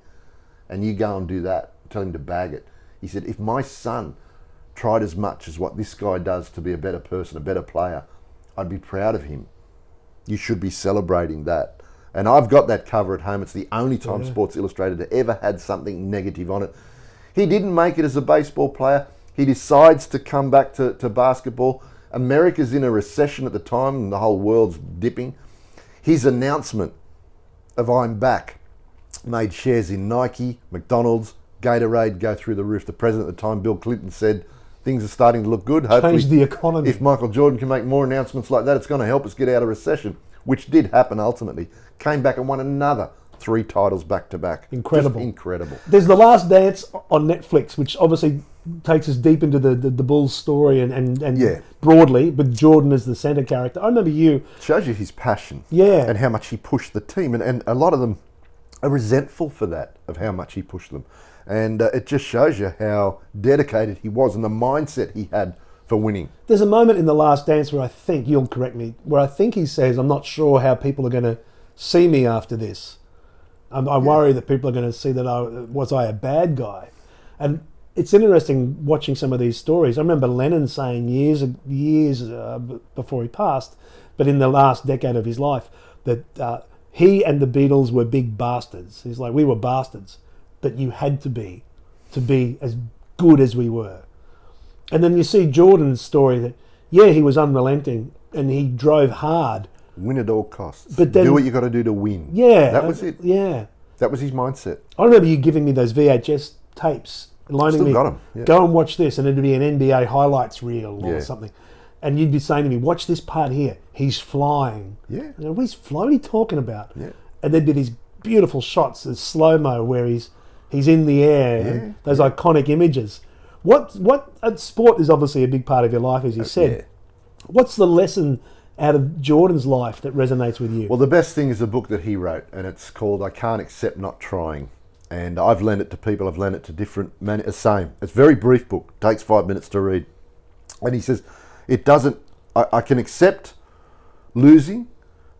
And you go and do that. Tell him to bag it. He said, if my son tried as much as what this guy does to be a better person, a better player, I'd be proud of him. You should be celebrating that. And I've got that cover at home. It's the only time Sports Illustrated ever had something negative on it. He didn't make it as a baseball player. He decides to come back to basketball. America's in a recession at the time and the whole world's dipping. His announcement of I'm back made shares in Nike, McDonald's, Gatorade go through the roof. The president at the time, Bill Clinton, said things are starting to look good. Hopefully, Change the economy. if Michael Jordan can make more announcements like that, it's going to help us get out of recession, which did happen ultimately. Came back and won another 3 titles back to back. Incredible. Just incredible. There's The Last Dance on Netflix, which obviously takes us deep into the Bulls story and Yeah. broadly, but Jordan as the centre character. I remember you. Shows you his passion. Yeah. And how much he pushed the team. And a lot of them are resentful for that, of how much he pushed them. And it just shows you how dedicated he was and the mindset he had for winning. There's a moment in The Last Dance where I think, you'll correct me, where I think he says, I'm not sure how people are going to see me after this. I worry that people are going to see that was I a bad guy. And it's interesting watching some of these stories. I remember Lennon saying years before he passed, but in the last decade of his life, that he and the Beatles were big bastards. He's like, we were bastards, but you had to be as good as we were. And then you see Jordan's story that, yeah, he was unrelenting and he drove hard. Win at all costs. But then, do what you got to do to win. Yeah. That was it. Yeah. That was his mindset. I remember you giving me those VHS tapes, loaning Still me, got 'em, yeah. go and watch this, and it'd be an NBA highlights reel or Yeah. something. And you'd be saying to me, watch this part here. He's flying. Yeah. You know, what are you talking about? Yeah. And there'd be these beautiful shots, the slow-mo where he's in the air, and those iconic images. What sport is obviously a big part of your life, as you said. Yeah. What's the lesson out of Jordan's life that resonates with you? Well, the best thing is a book that he wrote, and it's called I Can't Accept Not Trying. And I've lent it to people, I've lent it to different men. Same. It's a very brief book, takes 5 minutes to read. And he says, I can accept losing,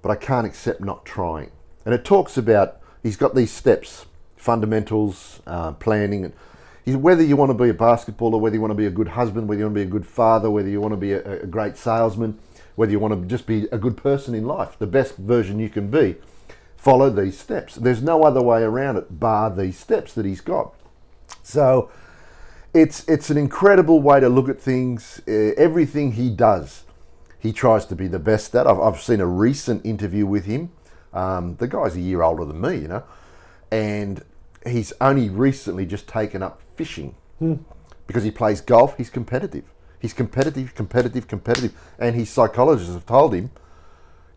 but I can't accept not trying. And it talks about, he's got these steps, fundamentals, planning, and whether you want to be a basketballer, whether you want to be a good husband, whether you want to be a good father, whether you want to be a great salesman, whether you want to just be a good person in life, the best version you can be, follow these steps. There's no other way around it, bar these steps that he's got. So it's an incredible way to look at things. Everything he does, he tries to be the best at. I've seen a recent interview with him. The guy's a year older than me, and he's only recently just taken up fishing because he plays golf. He's competitive. He's competitive, and his psychologists have told him,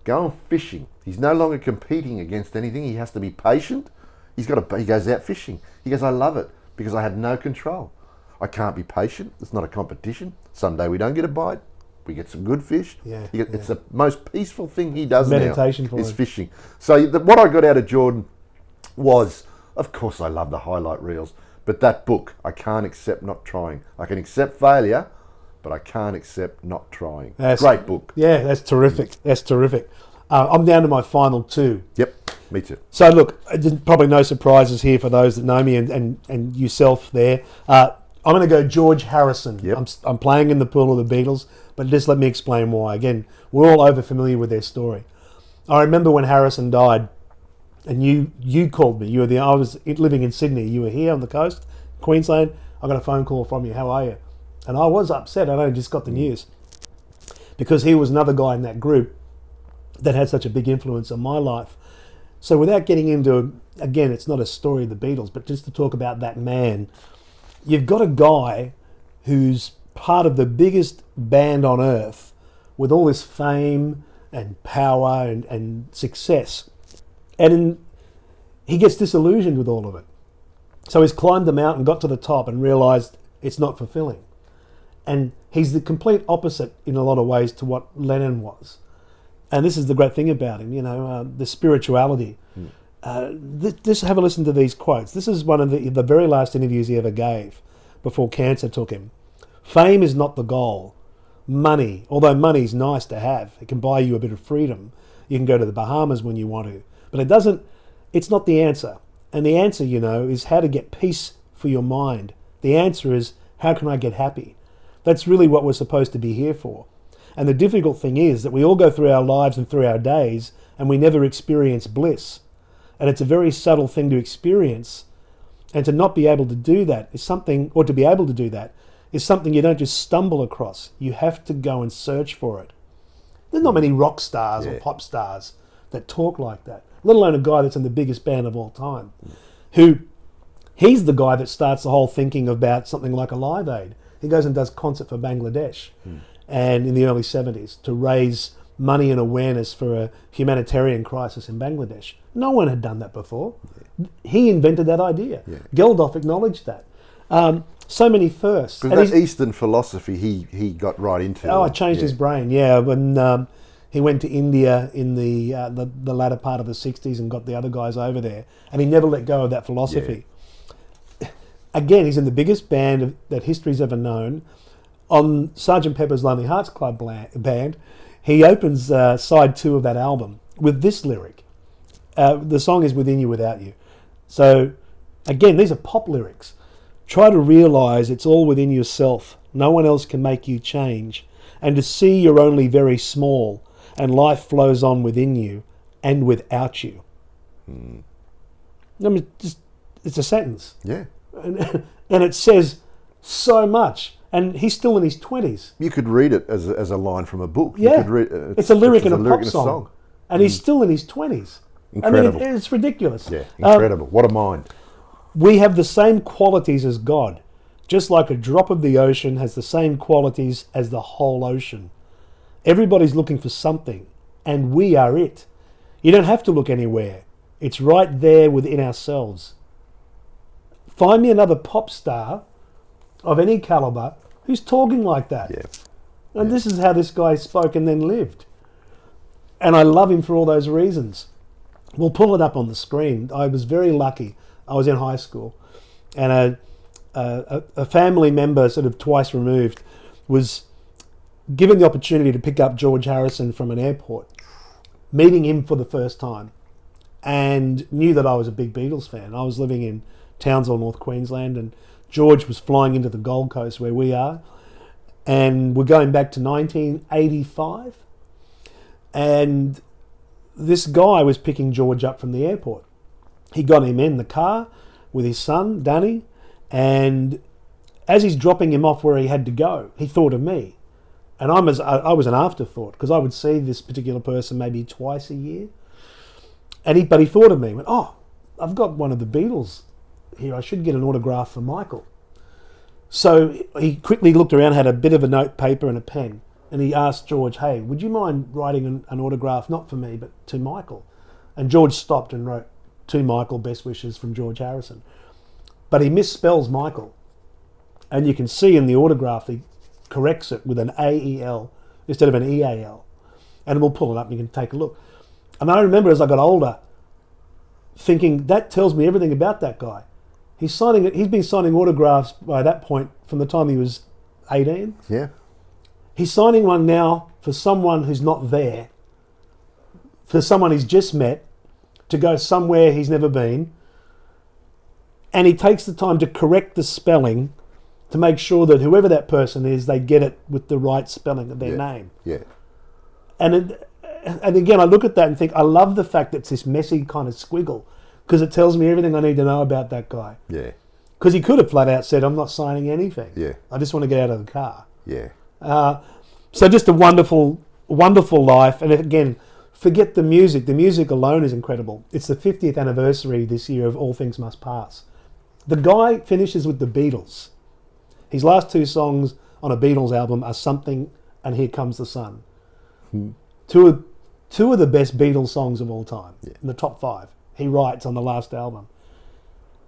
go on fishing. He's no longer competing against anything. He has to be patient. He goes out fishing. He goes, I love it because I have no control. I can't be patient. It's not a competition. Someday we don't get a bite. We get some good fish. It's the most peaceful thing he does meditation now for is him. fishing. So what I got out of Jordan was, of course I love the highlight reels, but that book, I Can't Accept Not Trying. I can accept failure, but I can't accept not trying. Great book. Yeah, that's terrific. That's terrific. I'm down to my final 2. Yep, me too. So look, probably no surprises here for those that know me and yourself there. I'm going to go George Harrison. Yep. I'm playing in the pool of the Beatles, but just let me explain why. Again, we're all over familiar with their story. I remember when Harrison died, and you called me. I was living in Sydney. You were here on the coast, Queensland. I got a phone call from you. How are you? And I was upset. I only just got the news because he was another guy in that group that had such a big influence on my life. So without getting into, again, it's not a story of the Beatles, but just to talk about that man, you've got a guy who's part of the biggest band on earth with all this fame and power and success. And he gets disillusioned with all of it. So he's climbed the mountain, got to the top and realised it's not fulfilling. And he's the complete opposite in a lot of ways to what Lennon was. And this is the great thing about him, the spirituality. Just have a listen to these quotes. This is one of the very last interviews he ever gave before cancer took him. Fame is not the goal. Money, although money is nice to have, it can buy you a bit of freedom. You can go to the Bahamas when you want to, but it's not the answer. And the answer, is how to get peace for your mind. The answer is, how can I get happy? That's really what we're supposed to be here for. And the difficult thing is that we all go through our lives and through our days and we never experience bliss. And it's a very subtle thing to experience. And to not be able to do that is something, or to be able to do that, is something you don't just stumble across. You have to go and search for it. There's not many rock stars or pop stars that talk like that, let alone a guy that's in the biggest band of all time, he's the guy that starts the whole thinking about something like a Live Aid. He goes and does concert for Bangladesh and in the early 70s to raise money and awareness for a humanitarian crisis in Bangladesh. No one had done that before. He invented that idea. Geldof acknowledged that. So many firsts. But that Eastern philosophy he got right into. Oh, it changed his brain, when he went to India in the latter part of the 60s and got the other guys over there, and he never let go of that philosophy. Again, he's in the biggest band that history's ever known. On Sgt. Pepper's Lonely Hearts Club Band, he opens side 2 of that album with this lyric. The song is Within You, Without You. So, again, these are pop lyrics. Try to realise it's all within yourself. No one else can make you change. And to see you're only very small and life flows on within you and without you. I mean, it's a sentence. Yeah. And it says so much. And he's still in his 20s. You could read it as a line from a book. Yeah. You could read, it's a lyric in a pop song. And he's still in his 20s. Incredible. I mean, it's ridiculous. Yeah, incredible. What a mind. We have the same qualities as God. Just like a drop of the ocean has the same qualities as the whole ocean. Everybody's looking for something, and we are it. You don't have to look anywhere. It's right there within ourselves. Find me another pop star of any caliber who's talking like that. Yeah. And this is how this guy spoke and then lived. And I love him for all those reasons. We'll pull it up on the screen. I was very lucky. I was in high school, and a family member, sort of twice removed, was given the opportunity to pick up George Harrison from an airport, meeting him for the first time, and knew that I was a big Beatles fan. I was living in Townsville, North Queensland, and George was flying into the Gold Coast where we are, and we're going back to 1985, and this guy was picking George up from the airport. He got him in the car with his son, Danny, and as he's dropping him off where he had to go, he thought of me. And I was an afterthought, because I would see this particular person maybe twice a year. But he thought of me, went, oh, I've got one of the Beatles here. I should get an autograph for Michael. So he quickly looked around, had a bit of a note paper and a pen, and he asked George, hey, would you mind writing an autograph, not for me, but to Michael? And George stopped and wrote, to Michael, best wishes from George Harrison. But he misspells Michael. And you can see in the autograph, he corrects it with an A-E-L instead of an E-A-L. And we'll pull it up and you can take a look. And I remember as I got older, thinking, that tells me everything about that guy. He's been signing autographs by that point from the time he was 18. Yeah. He's signing one now for someone who's not there, for someone he's just met, to go somewhere he's never been. And he takes the time to correct the spelling to make sure that whoever that person is, they get it with the right spelling of their name. Yeah. And again, I look at that and think, I love the fact that it's this messy kind of squiggle, because it tells me everything I need to know about that guy. Yeah. Because he could have flat out said, I'm not signing anything. Yeah. I just want to get out of the car. Yeah. So just a wonderful, wonderful life. And again, forget the music. The music alone is incredible. It's the 50th anniversary this year of All Things Must Pass. The guy finishes with the Beatles. His last 2 songs on a Beatles album are Something and Here Comes the Sun. Two of the best Beatles songs of all time, in the top 5. He writes on the last album.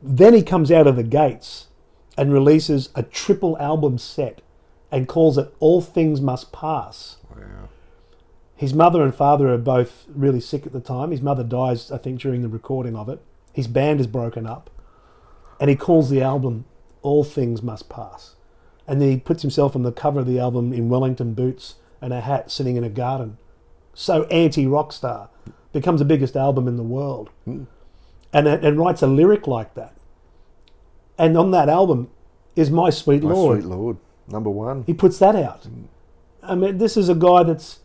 Then he comes out of the gates and releases a triple album set and calls it All Things Must Pass. Wow. His mother and father are both really sick at the time. His mother dies, I think, during the recording of it. His band is broken up. And he calls the album All Things Must Pass. And then he puts himself on the cover of the album in Wellington boots and a hat, sitting in a garden. So anti-rock star. Becomes the biggest album in the world. And writes a lyric like that. And on that album is My Sweet My Lord. Sweet Lord, number one. He puts that out. I mean, this is a guy that's...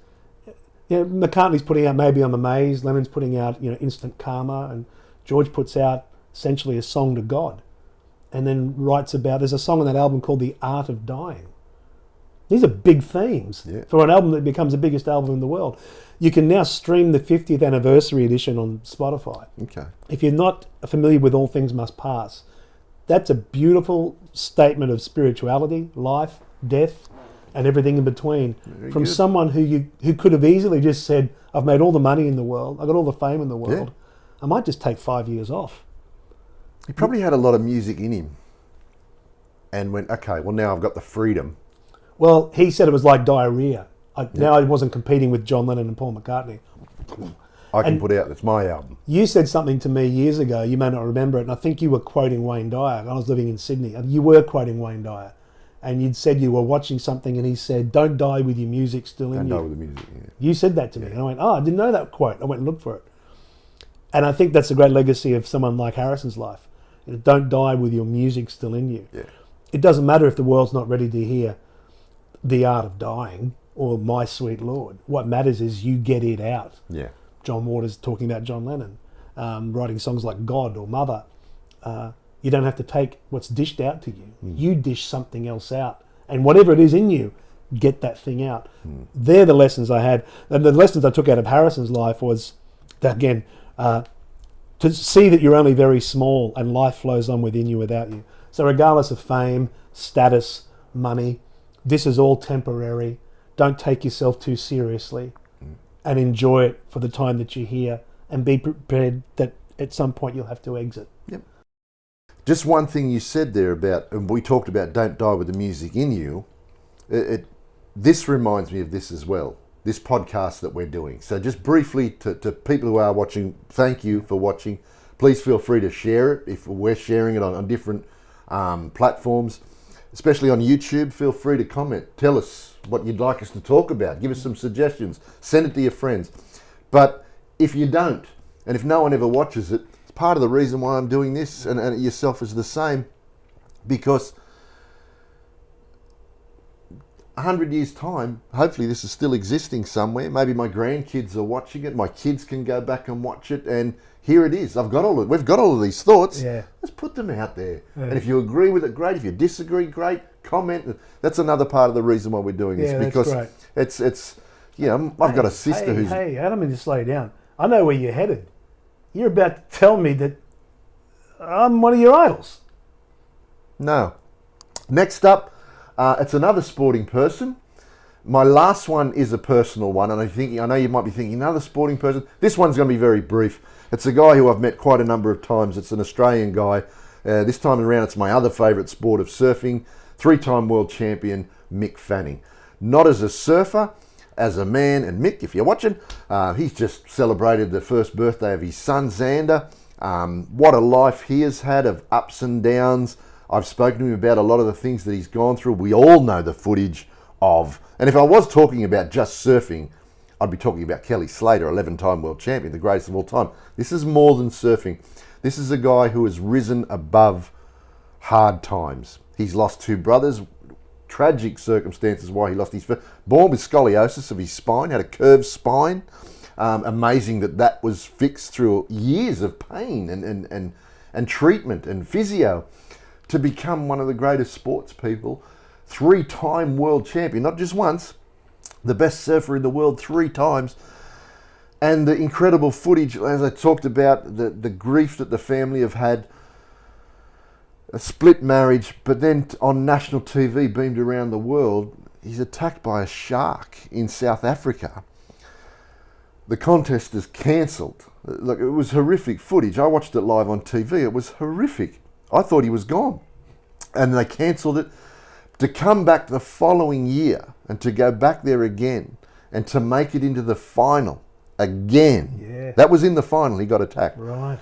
McCartney's putting out Maybe I'm Amazed, Lennon's putting out, Instant Karma, and George puts out essentially a song to God. And then writes about... There's a song on that album called The Art of Dying. These are big themes for an album that becomes the biggest album in the world. You can now stream the 50th anniversary edition on Spotify. Okay. If you're not familiar with All Things Must Pass, that's a beautiful statement of spirituality, life, death, and everything in between. Very from good. someone who could have easily just said, I've made all the money in the world, I've got all the fame in the world, I might just take 5 years off. He probably had a lot of music in him and went, okay, well, now I've got the freedom. Well, he said it was like diarrhea. Now I wasn't competing with John Lennon and Paul McCartney. I can put out, it's my album. You said something to me years ago, you may not remember it, and I think you were quoting Wayne Dyer. I was living in Sydney. You were quoting Wayne Dyer. And you'd said you were watching something and he said, don't die with your music still in Don't you. die with the music, You said that to me. And I went, I didn't know that quote. I went and looked for it. And I think that's a great legacy of someone like Harrison's life. Don't die with your music still in you. Yeah. It doesn't matter if the world's not ready to hear The Art of Dying or My Sweet Lord. What matters is you get it out. Yeah. John Waters talking about John Lennon, writing songs like God or Mother. You don't have to take what's dished out to you. You dish something else out. And whatever it is in you, get that thing out. They're the lessons I had. And the lessons I took out of Harrison's life was, that, again, to see that you're only very small and life flows on within you without you. So regardless of fame, status, money, this is all temporary. Don't take yourself too seriously and enjoy it for the time that you're here, and be prepared that at some point you'll have to exit. Yep. Just one thing you said there about, and we talked about don't die with the music in you. This reminds me of this as well, this podcast that we're doing. So just briefly to people who are watching, thank you for watching. Please feel free to share it if we're sharing it on different platforms, especially on YouTube. Feel free to comment. Tell us what you'd like us to talk about. Give us some suggestions. Send it to your friends. But if you don't, and if no one ever watches it, it's part of the reason why I'm doing this, and yourself is the same, because 100 years' time, hopefully this is still existing somewhere. Maybe my grandkids are watching it. My kids can go back and watch it, and here it is. We've got all of these thoughts. Yeah. Let's put them out there. Yeah. And if you agree with it, great. If you disagree, great. Comment. That's another part of the reason why we're doing this, Yeah, that's because great. it's I've got a sister who's Hey, Adam, let me just slow you down. I know where you're headed. You're about to tell me that I'm one of your idols. No. Next up, it's another sporting person. My last one is a personal one, and I know you might be thinking, another sporting person. This one's going to be very brief. It's a guy who I've met quite a number of times. It's an Australian guy. This time around, it's my other favourite sport of surfing. 3-time world champion, Mick Fanning. Not as a surfer, as a man. And Mick, if you're watching, he's just celebrated the first birthday of his son, Xander. What a life he has had of ups and downs. I've spoken to him about a lot of the things that he's gone through. We all know the footage of, and if I was talking about just surfing, I'd be talking about Kelly Slater, 11-time world champion, the greatest of all time. This is more than surfing. This is a guy who has risen above hard times. He's lost 2 brothers, tragic circumstances why he lost his first. Born with scoliosis of his spine, had a curved spine. Amazing that was fixed through years of pain and treatment and physio to become one of the greatest sports people. 3-time world champion, not just once, the best surfer in the world 3 times. And the incredible footage, as I talked about, the grief that the family have had, a split marriage, but then on national TV, beamed around the world, he's attacked by a shark in South Africa. The contest is cancelled. Look, it was horrific footage. I watched it live on TV. It was horrific. I thought he was gone. And they cancelled it. To come back the following year and to go back there again and to make it into the final again. Yeah. That was in the final. He got attacked. Right.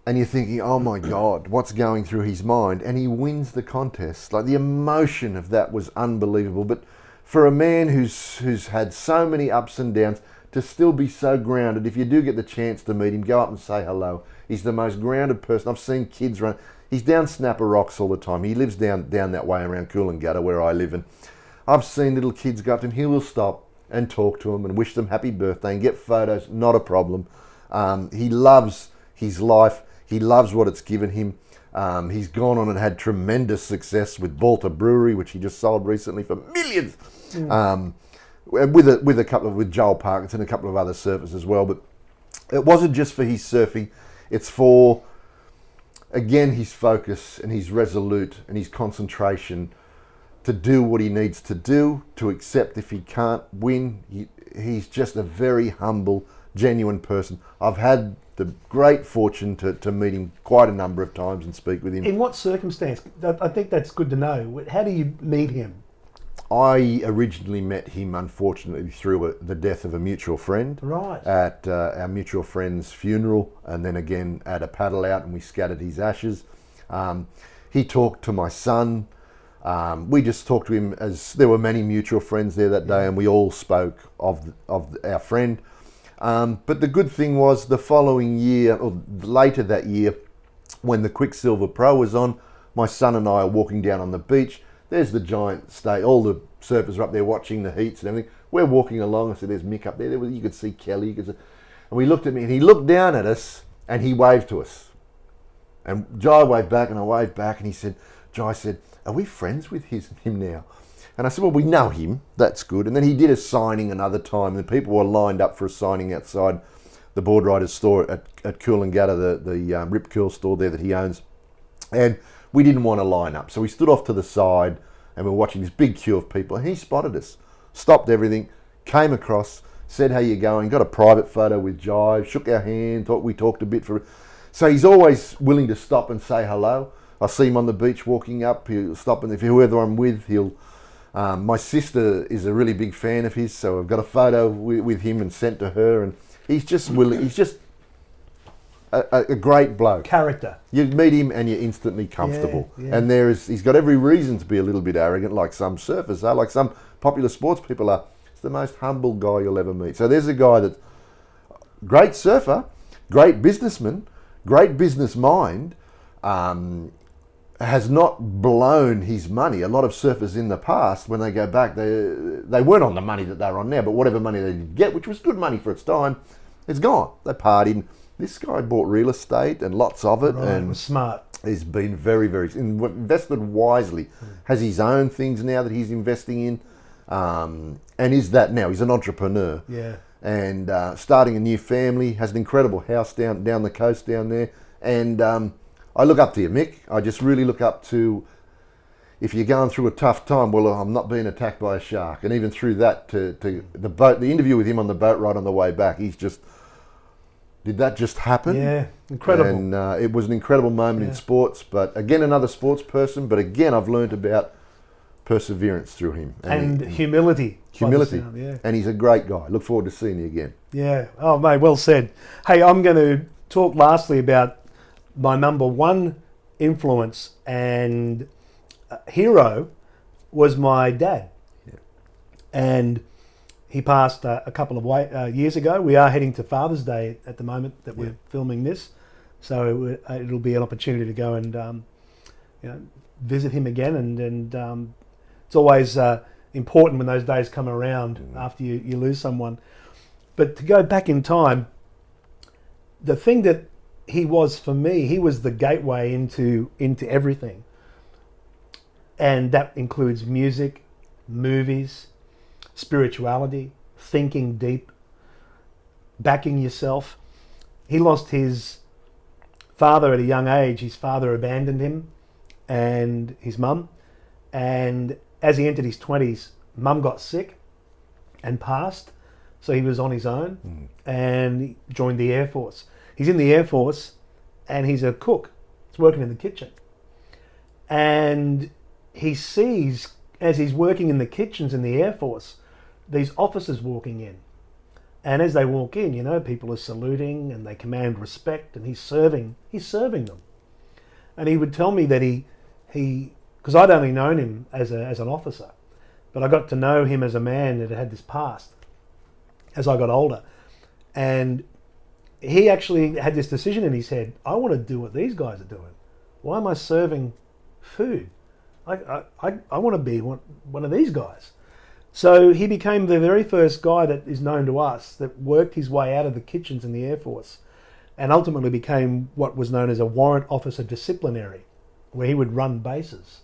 and you're thinking, oh my God, what's going through his mind? And he wins the contest. Like, the emotion of that was unbelievable. But for a man who's had so many ups and downs, to still be so grounded, if you do get the chance to meet him, go up and say hello. He's the most grounded person. I've seen kids run. He's down Snapper Rocks all the time. He lives down that way around Coolangatta where I live. And I've seen little kids go up to him. He will stop and talk to them and wish them happy birthday and get photos. Not a problem. He loves his life. He loves what it's given him. He's gone on and had tremendous success with Balter Brewery, which he just sold recently for millions. With Joel Parkinson, a couple of other surfers as well. But it wasn't just for his surfing. It's for, again, his focus and his resolute and his concentration to do what he needs to do, to accept if he can't win. He's just a very humble, genuine person. I've had the great fortune to meet him quite a number of times and speak with him. In what circumstance? I think that's good to know. How do you meet him? I originally met him, unfortunately, through the death of a mutual friend. Right. At our mutual friend's funeral, and then again at a paddle out, and we scattered his ashes. He talked to my son. We just talked to him, as there were many mutual friends there that day, and we all spoke of our friend. But the good thing was, the following year, or later that year, when the Quicksilver Pro was on, my son and I are walking down on the beach. There's the giant state, all the surfers are up there watching the heats and everything. We're walking along. I said, there's Mick up there. You could see Kelly. And we looked at me, and he looked down at us and he waved to us. And Jai waved back and I waved back, and he said, Jai said, are we friends with him now? And I said, well, we know him. That's good. And then he did a signing another time, and people were lined up for a signing outside the Board Riders store at Coolangatta, the Rip Curl store there that he owns. And we didn't want to line up. So we stood off to the side and we're watching this big queue of people, and he spotted us, stopped everything, came across, said, how you going? Got a private photo with Jai, shook our hand, we talked a bit so he's always willing to stop and say hello. I see him on the beach walking up, he'll stop, and if whoever I'm with, he'll... my sister is a really big fan of his, so I've got a photo with him and sent to her, and he's just willing, he's just a great bloke. Character. You meet him and you're instantly comfortable. Yeah. And he's got every reason to be a little bit arrogant, like some surfers are, like some popular sports people are. He's the most humble guy you'll ever meet. So there's a guy that's great surfer, great businessman, great business mind, has not blown his money. A lot of surfers in the past, when they go back, they weren't on the money that they're on now, but whatever money they did get, which was good money for its time, it's gone. They partied. This guy bought real estate and lots of it, and was smart. He's been very, very invested wisely. Has his own things now that he's investing in, and is that now? He's an entrepreneur. Yeah. And starting a new family. Has an incredible house down the coast down there. And I look up to you, Mick. I just really look up to. If you're going through a tough time, well, I'm not being attacked by a shark. And even through that, to the interview with him on the boat ride on the way back, he's just. Did that just happen? Yeah, incredible. And it was an incredible moment in sports. But again, another sports person. But again, I've learned about perseverance through him. And humility. Humility. Sound, yeah. And he's a great guy. Look forward to seeing you again. Yeah. Oh, mate, well said. Hey, I'm going to talk lastly about my number one influence and hero was my dad. Yeah. And he passed a couple of years ago. We are heading to Father's Day at the moment that we're filming this, so it'll be an opportunity to go and visit him again. And it's always important when those days come around after you lose someone. But to go back in time, the thing that he was for me, he was the gateway into everything, and that includes music, movies, spirituality, thinking deep, backing yourself. He lost his father at a young age. His father abandoned him and his mum. And as he entered his 20s, mum got sick and passed. So he was on his own and he joined the Air Force. He's in the Air Force and he's a cook. He's working in the kitchen. And he sees, as he's working in the kitchens in the Air Force, these officers walking in, And as they walk in, you know, people are saluting and they command respect, and he's serving them. And he would tell me that he because I'd only known him as an officer, but I got to know him as a man that had this past as I got older. And he actually had this decision in his head: I want to do what these guys are doing. Why am I serving food? I want to be one of these guys. So he became the very first guy that is known to us that worked his way out of the kitchens in the Air Force and ultimately became what was known as a warrant officer disciplinary, where he would run bases.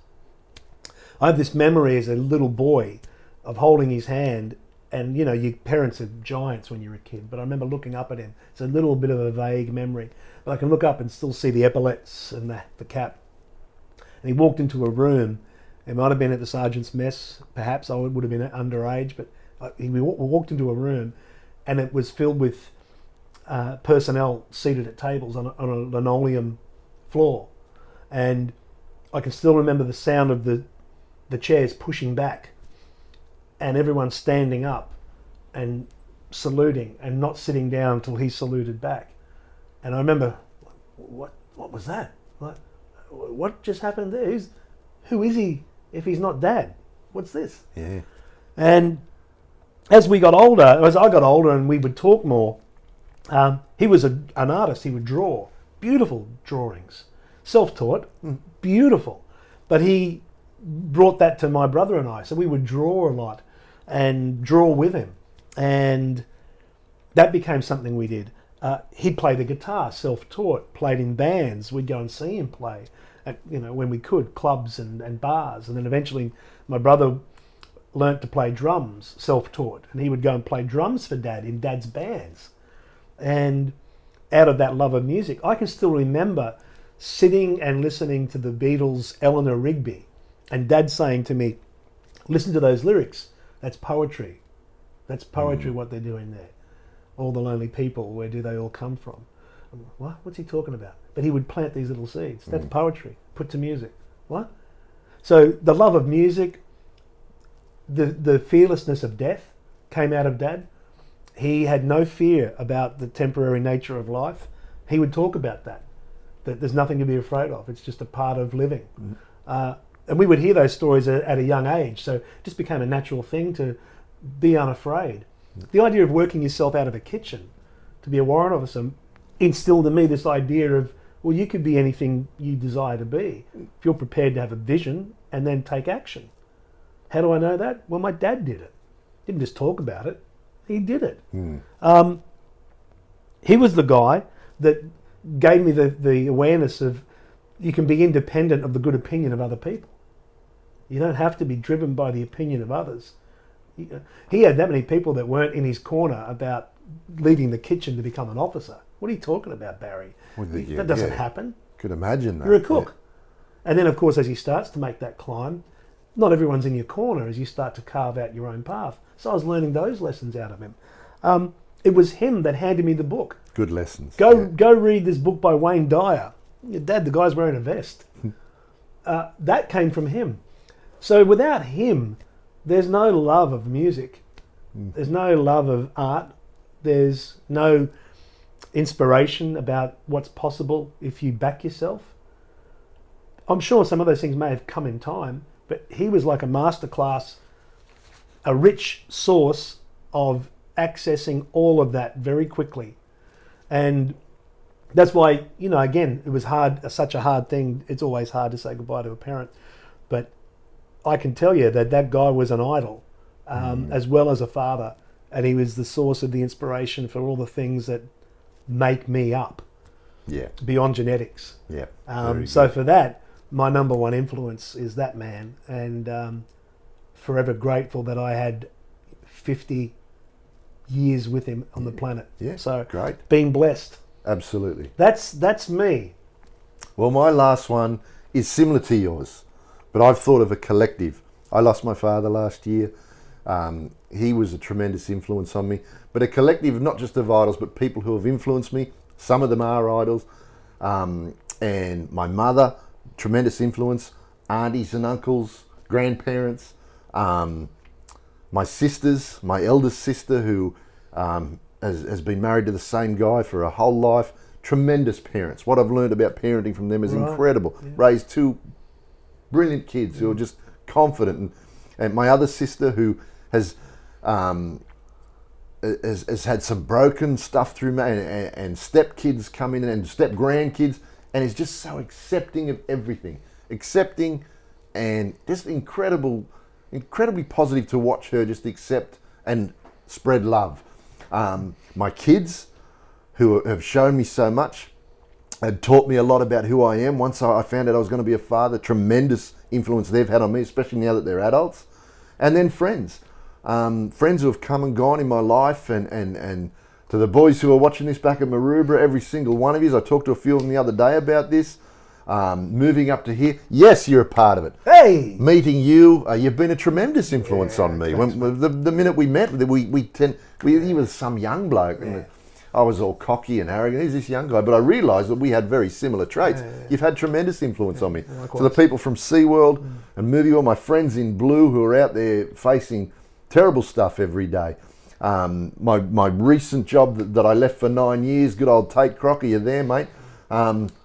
I have this memory as a little boy of holding his hand, and you know, your parents are giants when you're a kid, but I remember looking up at him. It's a little bit of a vague memory, but I can look up and still see the epaulets and the cap. And he walked into a room. It might have been at the sergeant's mess, perhaps. I would have been underage, but we walked into a room and it was filled with personnel seated at tables on a linoleum floor. And I can still remember the sound of the chairs pushing back and everyone standing up and saluting and not sitting down till he saluted back. And I remember, what was that? What just happened there? Who is he if he's not Dad? What's this? Yeah. And as we got older, as I got older and we would talk more, he was an artist. He would draw beautiful drawings, self-taught, beautiful. But he brought that to my brother and I. So we would draw a lot and draw with him. And that became something we did. He'd play the guitar, self-taught, played in bands. We'd go and see him play at, you know, when we could, clubs and bars. And then eventually my brother learnt to play drums, self-taught, and he would go and play drums for Dad in Dad's bands. And out of that love of music, I can still remember sitting and listening to the Beatles' Eleanor Rigby, and Dad saying to me, listen to those lyrics, that's poetry. That's poetry, what they're doing there. All the lonely people, where do they all come from? What? What's he talking about? But he would plant these little seeds. That's poetry, put to music. What? So the love of music, the fearlessness of death came out of Dad. He had no fear about the temporary nature of life. He would talk about that there's nothing to be afraid of. It's just a part of living. And we would hear those stories at a young age. So it just became a natural thing to be unafraid. The idea of working yourself out of a kitchen to be a warrant officer instilled in me this idea of, well, you could be anything you desire to be if you're prepared to have a vision and then take action. How do I know that? Well, my dad did it. Didn't just talk about it. He did it. He was the guy that gave me the awareness of you can be independent of the good opinion of other people. You don't have to be driven by the opinion of others. He had that many people that weren't in his corner about leaving the kitchen to become an officer. What are you talking about, Barry? That doesn't happen. Could imagine that. You're a cook. Yeah. And then, of course, as he starts to make that climb, not everyone's in your corner as you start to carve out your own path. So I was learning those lessons out of him. It was him that handed me the book. Good lessons. Go read this book by Wayne Dyer. Your dad, the guy's wearing a vest. That came from him. So without him, there's no love of music. There's no love of art. There's no inspiration about what's possible if you back yourself. I'm sure some of those things may have come in time, but he was like a masterclass, a rich source of accessing all of that very quickly. And that's why, you know, again, it was hard, such a hard thing. It's always hard to say goodbye to a parent. But I can tell you that guy was an idol, as well as a father. And he was the source of the inspiration for all the things that make me up. Yeah. Beyond genetics. Yeah. So for that, my number one influence is that man. And forever grateful that I had 50 years with him on the planet. Yeah. So great. Being blessed. Absolutely. That's me. Well, my last one is similar to yours, but I've thought of a collective. I lost my father last year. He was a tremendous influence on me, but a collective, not just of idols, but people who have influenced me. Some of them are idols. And my mother, tremendous influence, aunties and uncles, grandparents, my sisters, my eldest sister who has been married to the same guy for a whole life. Tremendous parents. What I've learned about parenting from them is incredible. Yeah. Raised two brilliant kids who are just confident. And my other sister who has had some broken stuff through me, and step kids come in and step grandkids, and is just so accepting of everything. Accepting and just incredibly positive to watch her just accept and spread love. My kids, who have shown me so much, had taught me a lot about who I am. Once I found out I was going to be a father, tremendous influence they've had on me, especially now that they're adults. And then friends. Friends who have come and gone in my life, and to the boys who are watching this back at Maroubra, every single one of you. I talked to a few of them the other day about this. Moving up to here, yes, you're a part of it. Hey, meeting you, you've been a tremendous influence on me. When the minute we met, he was some young bloke, and I was all cocky and arrogant. He's this young guy, but I realised that we had very similar traits. You've had tremendous influence on me. Likewise. So the people from SeaWorld and Movie World, my friends in blue who are out there facing terrible stuff every day. My recent job that I left for 9 years, good old Tate Crocker, you're there, mate.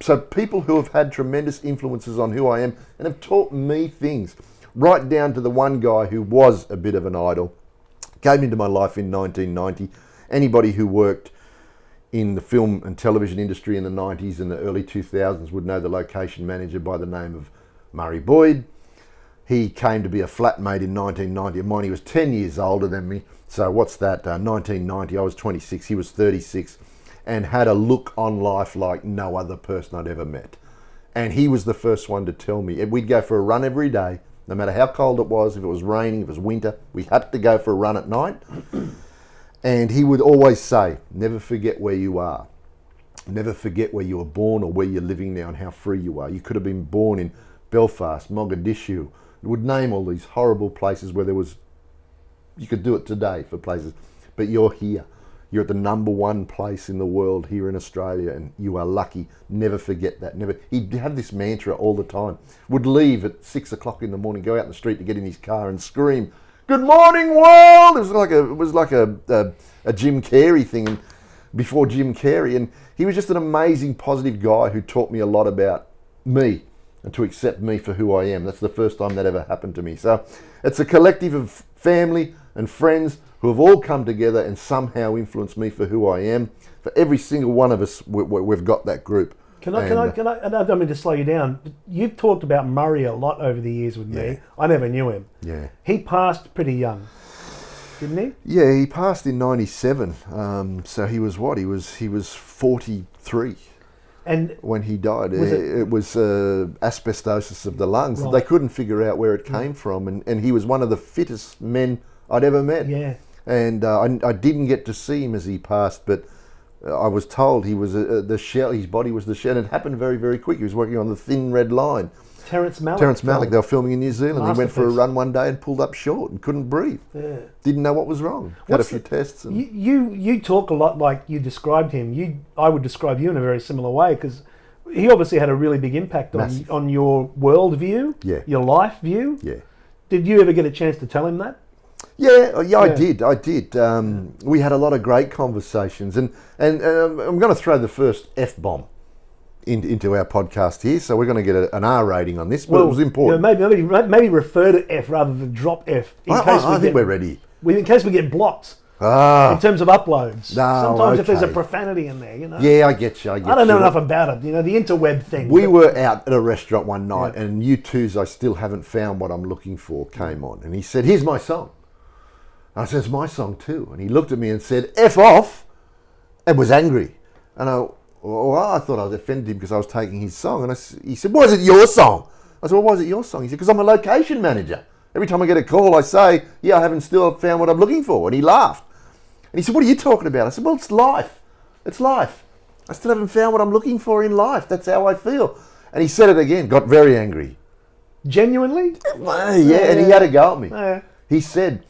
So people who have had tremendous influences on who I am and have taught me things, right down to the one guy who was a bit of an idol, came into my life in 1990. Anybody who worked in the film and television industry in the 90s and the early 2000s would know the location manager by the name of Murray Boyd. He came to be a flatmate in 1990 of mine. He was 10 years older than me. So what's that? 1990, I was 26, he was 36, and had a look on life like no other person I'd ever met. And he was the first one to tell me. We'd go for a run every day, no matter how cold it was, if it was raining, if it was winter, we had to go for a run at night. And he would always say, never forget where you are. Never forget where you were born or where you're living now and how free you are. You could have been born in Belfast, Mogadishu. He would name all these horrible places where you could do it today for places, but you're here. You're at the number one place in the world here in Australia, and you are lucky. Never forget that. Never. He'd have this mantra all the time. Would leave at 6 o'clock in the morning, go out in the street to get in his car and scream, "Good morning, world!" It was like a Jim Carrey thing before Jim Carrey, and he was just an amazing, positive guy who taught me a lot about me and to accept me for who I am. That's the first time that ever happened to me. So it's a collective of family and friends who have all come together and somehow influenced me for who I am. For every single one of us, we've got that group. Can I don't mean to slow you down. You've talked about Murray a lot over the years with me. I never knew him. Yeah. He passed pretty young, didn't he? Yeah, he passed in 97. So he was what? He was 43. And when he died, it was asbestosis of the lungs. Right. They couldn't figure out where it came from, and he was one of the fittest men I'd ever met. Yeah. And I didn't get to see him as he passed, but I was told he was the shell. His body was the shell. And it happened very, very quick. He was working on the Thin Red Line. Terrence Malick. They were filming in New Zealand. He went for a run one day and pulled up short and couldn't breathe. Yeah. Didn't know what was wrong. Had a few tests. And you talk a lot like you described him. I would describe you in a very similar way, because he obviously had a really big impact on your world view, your life view. Yeah. Did you ever get a chance to tell him that? Yeah, I did. We had a lot of great conversations, and I'm going to throw the first F-bomb into our podcast here, so we're going to get an R rating on this, but it was important. Maybe refer to F rather than drop F. I think we're ready. In case we get blocked. In terms of uploads. Sometimes if there's a profanity in there, Yeah, I get you. I don't know enough about it, the interweb thing. We were out at a restaurant one night, and U2's I Still Haven't Found What I'm Looking For came on, and he said, "Here's my song." I said, "It's my song too." And he looked at me and said, "F off," and was angry. And I thought I was offended him because I was taking his song. And he said, "Why is it your song?" I said, "Well, why is it your song?" He said, "Because I'm a location manager. Every time I get a call, I say, yeah, I haven't still found what I'm looking for." And he laughed. And he said, "What are you talking about?" I said, "Well, it's life. It's life. I still haven't found what I'm looking for in life. That's how I feel." And he said it again, got very angry. Genuinely? Yeah, and he had a go at me. Yeah. He said,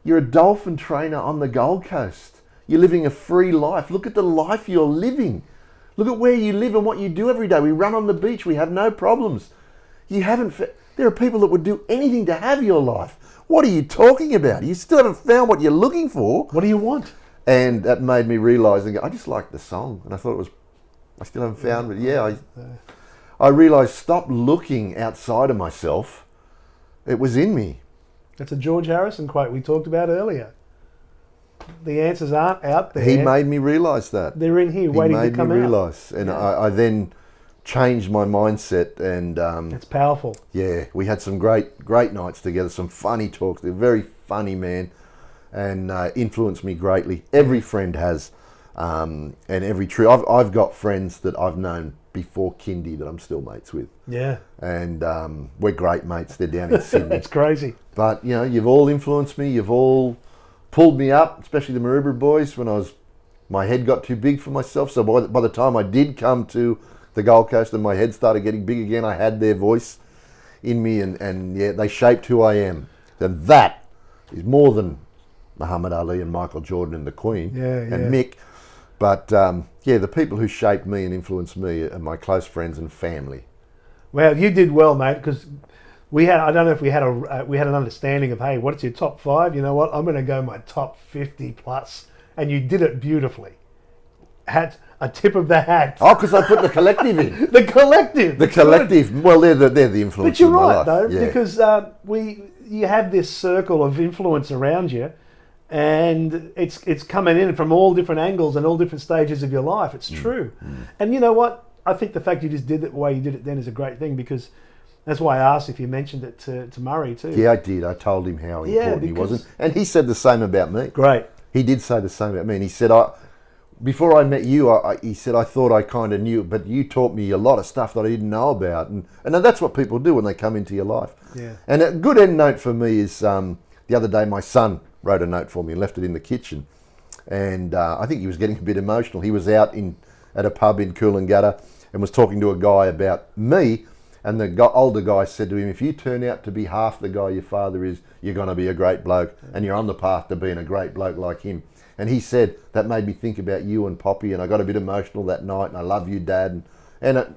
"You're a dolphin trainer on the Gold Coast. You're living a free life. Look at the life you're living. Look at where you live and what you do every day. We run on the beach. We have no problems. You haven't... There are people that would do anything to have your life. What are you talking about? You still haven't found what you're looking for." What do you want? And that made me realise, I just liked the song, and I thought I still haven't found it. Yeah, I realised, stop looking outside of myself. It was in me. That's a George Harrison quote we talked about earlier. The answers aren't out there. He made me realise that. They're in here waiting to come He made me out. realise, and I then changed my mindset, and It's powerful. yeah, we had some great nights together, some funny talks. They're a very funny man, and influenced me greatly. Every friend has, and every true. I've got friends that I've known before kindy that I'm still mates with, Yeah. and we're great mates. They're down in Sydney. It's crazy. But you've all influenced me. You've all pulled me up, especially the Maroubra boys when my head got too big for myself. So by the time I did come to the Gold Coast and my head started getting big again, I had their voice in me, and yeah, they shaped who I am. And that is more than Muhammad Ali and Michael Jordan and the Queen and Mick. But the people who shaped me and influenced me are my close friends and family. Well, you did well, mate, because I don't know if we had an understanding of, hey, what's your top 5? You know what? I'm going to go my top 50 plus. And you did it beautifully. A tip of the hat. Oh, because I put the collective in. The collective. The collective. Well, they're the influence. But you're in my right, life. though, Yeah. because you have this circle of influence around you, and it's coming in from all different angles and all different stages of your life. It's true. And you know what? I think the fact you just did it the way you did it then is a great thing, because that's why I asked if you mentioned it to Murray too. Yeah, I did. I told him how important he was, and he said the same about me. Great. He did say the same about me, and he said, before I met you, he said, I thought I kind of knew, but you taught me a lot of stuff that I didn't know about, and that's what people do when they come into your life. Yeah. And a good end note for me is the other day my son wrote a note for me and left it in the kitchen, and I think he was getting a bit emotional. He was out at a pub in Coolangatta and was talking to a guy about me, and the older guy said to him, if you turn out to be half the guy your father is, you're going to be a great bloke, and you're on the path to being a great bloke like him. And he said, that made me think about you and Poppy, and I got a bit emotional that night, and I love you, Dad. And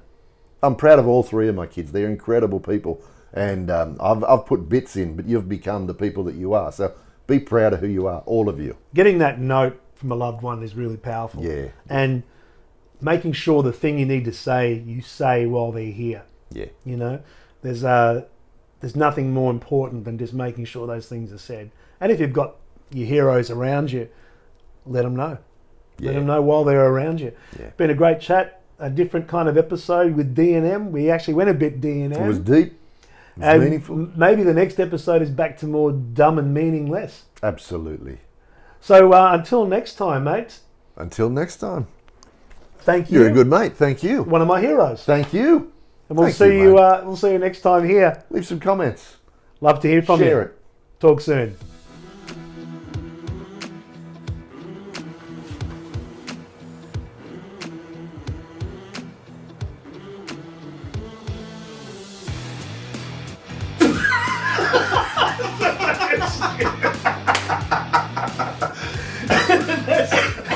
I'm proud of all 3 of my kids. They're incredible people, and I've put bits in, but you've become the people that you are. So be proud of who you are, all of you. Getting that note from a loved one is really powerful. Yeah. And making sure the thing you need to say, you say while they're here. Yeah. You know, there's nothing more important than just making sure those things are said. And if you've got your heroes around you, let them know. Yeah. Let them know while they're around you. Yeah. Been a great chat, a different kind of episode with D&M. We actually went a bit D&M. It was deep. It was meaningful. Maybe the next episode is back to more dumb and meaningless. Absolutely. So until next time, mate. Until next time. Thank you. You're a good mate. Thank you. One of my heroes. Thank you. And we'll Thank see you, you. mate. We'll see you next time here. Leave some comments. Love to hear from you. Share it. Talk soon.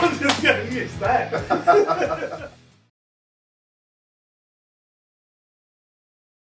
I'm just going to use that.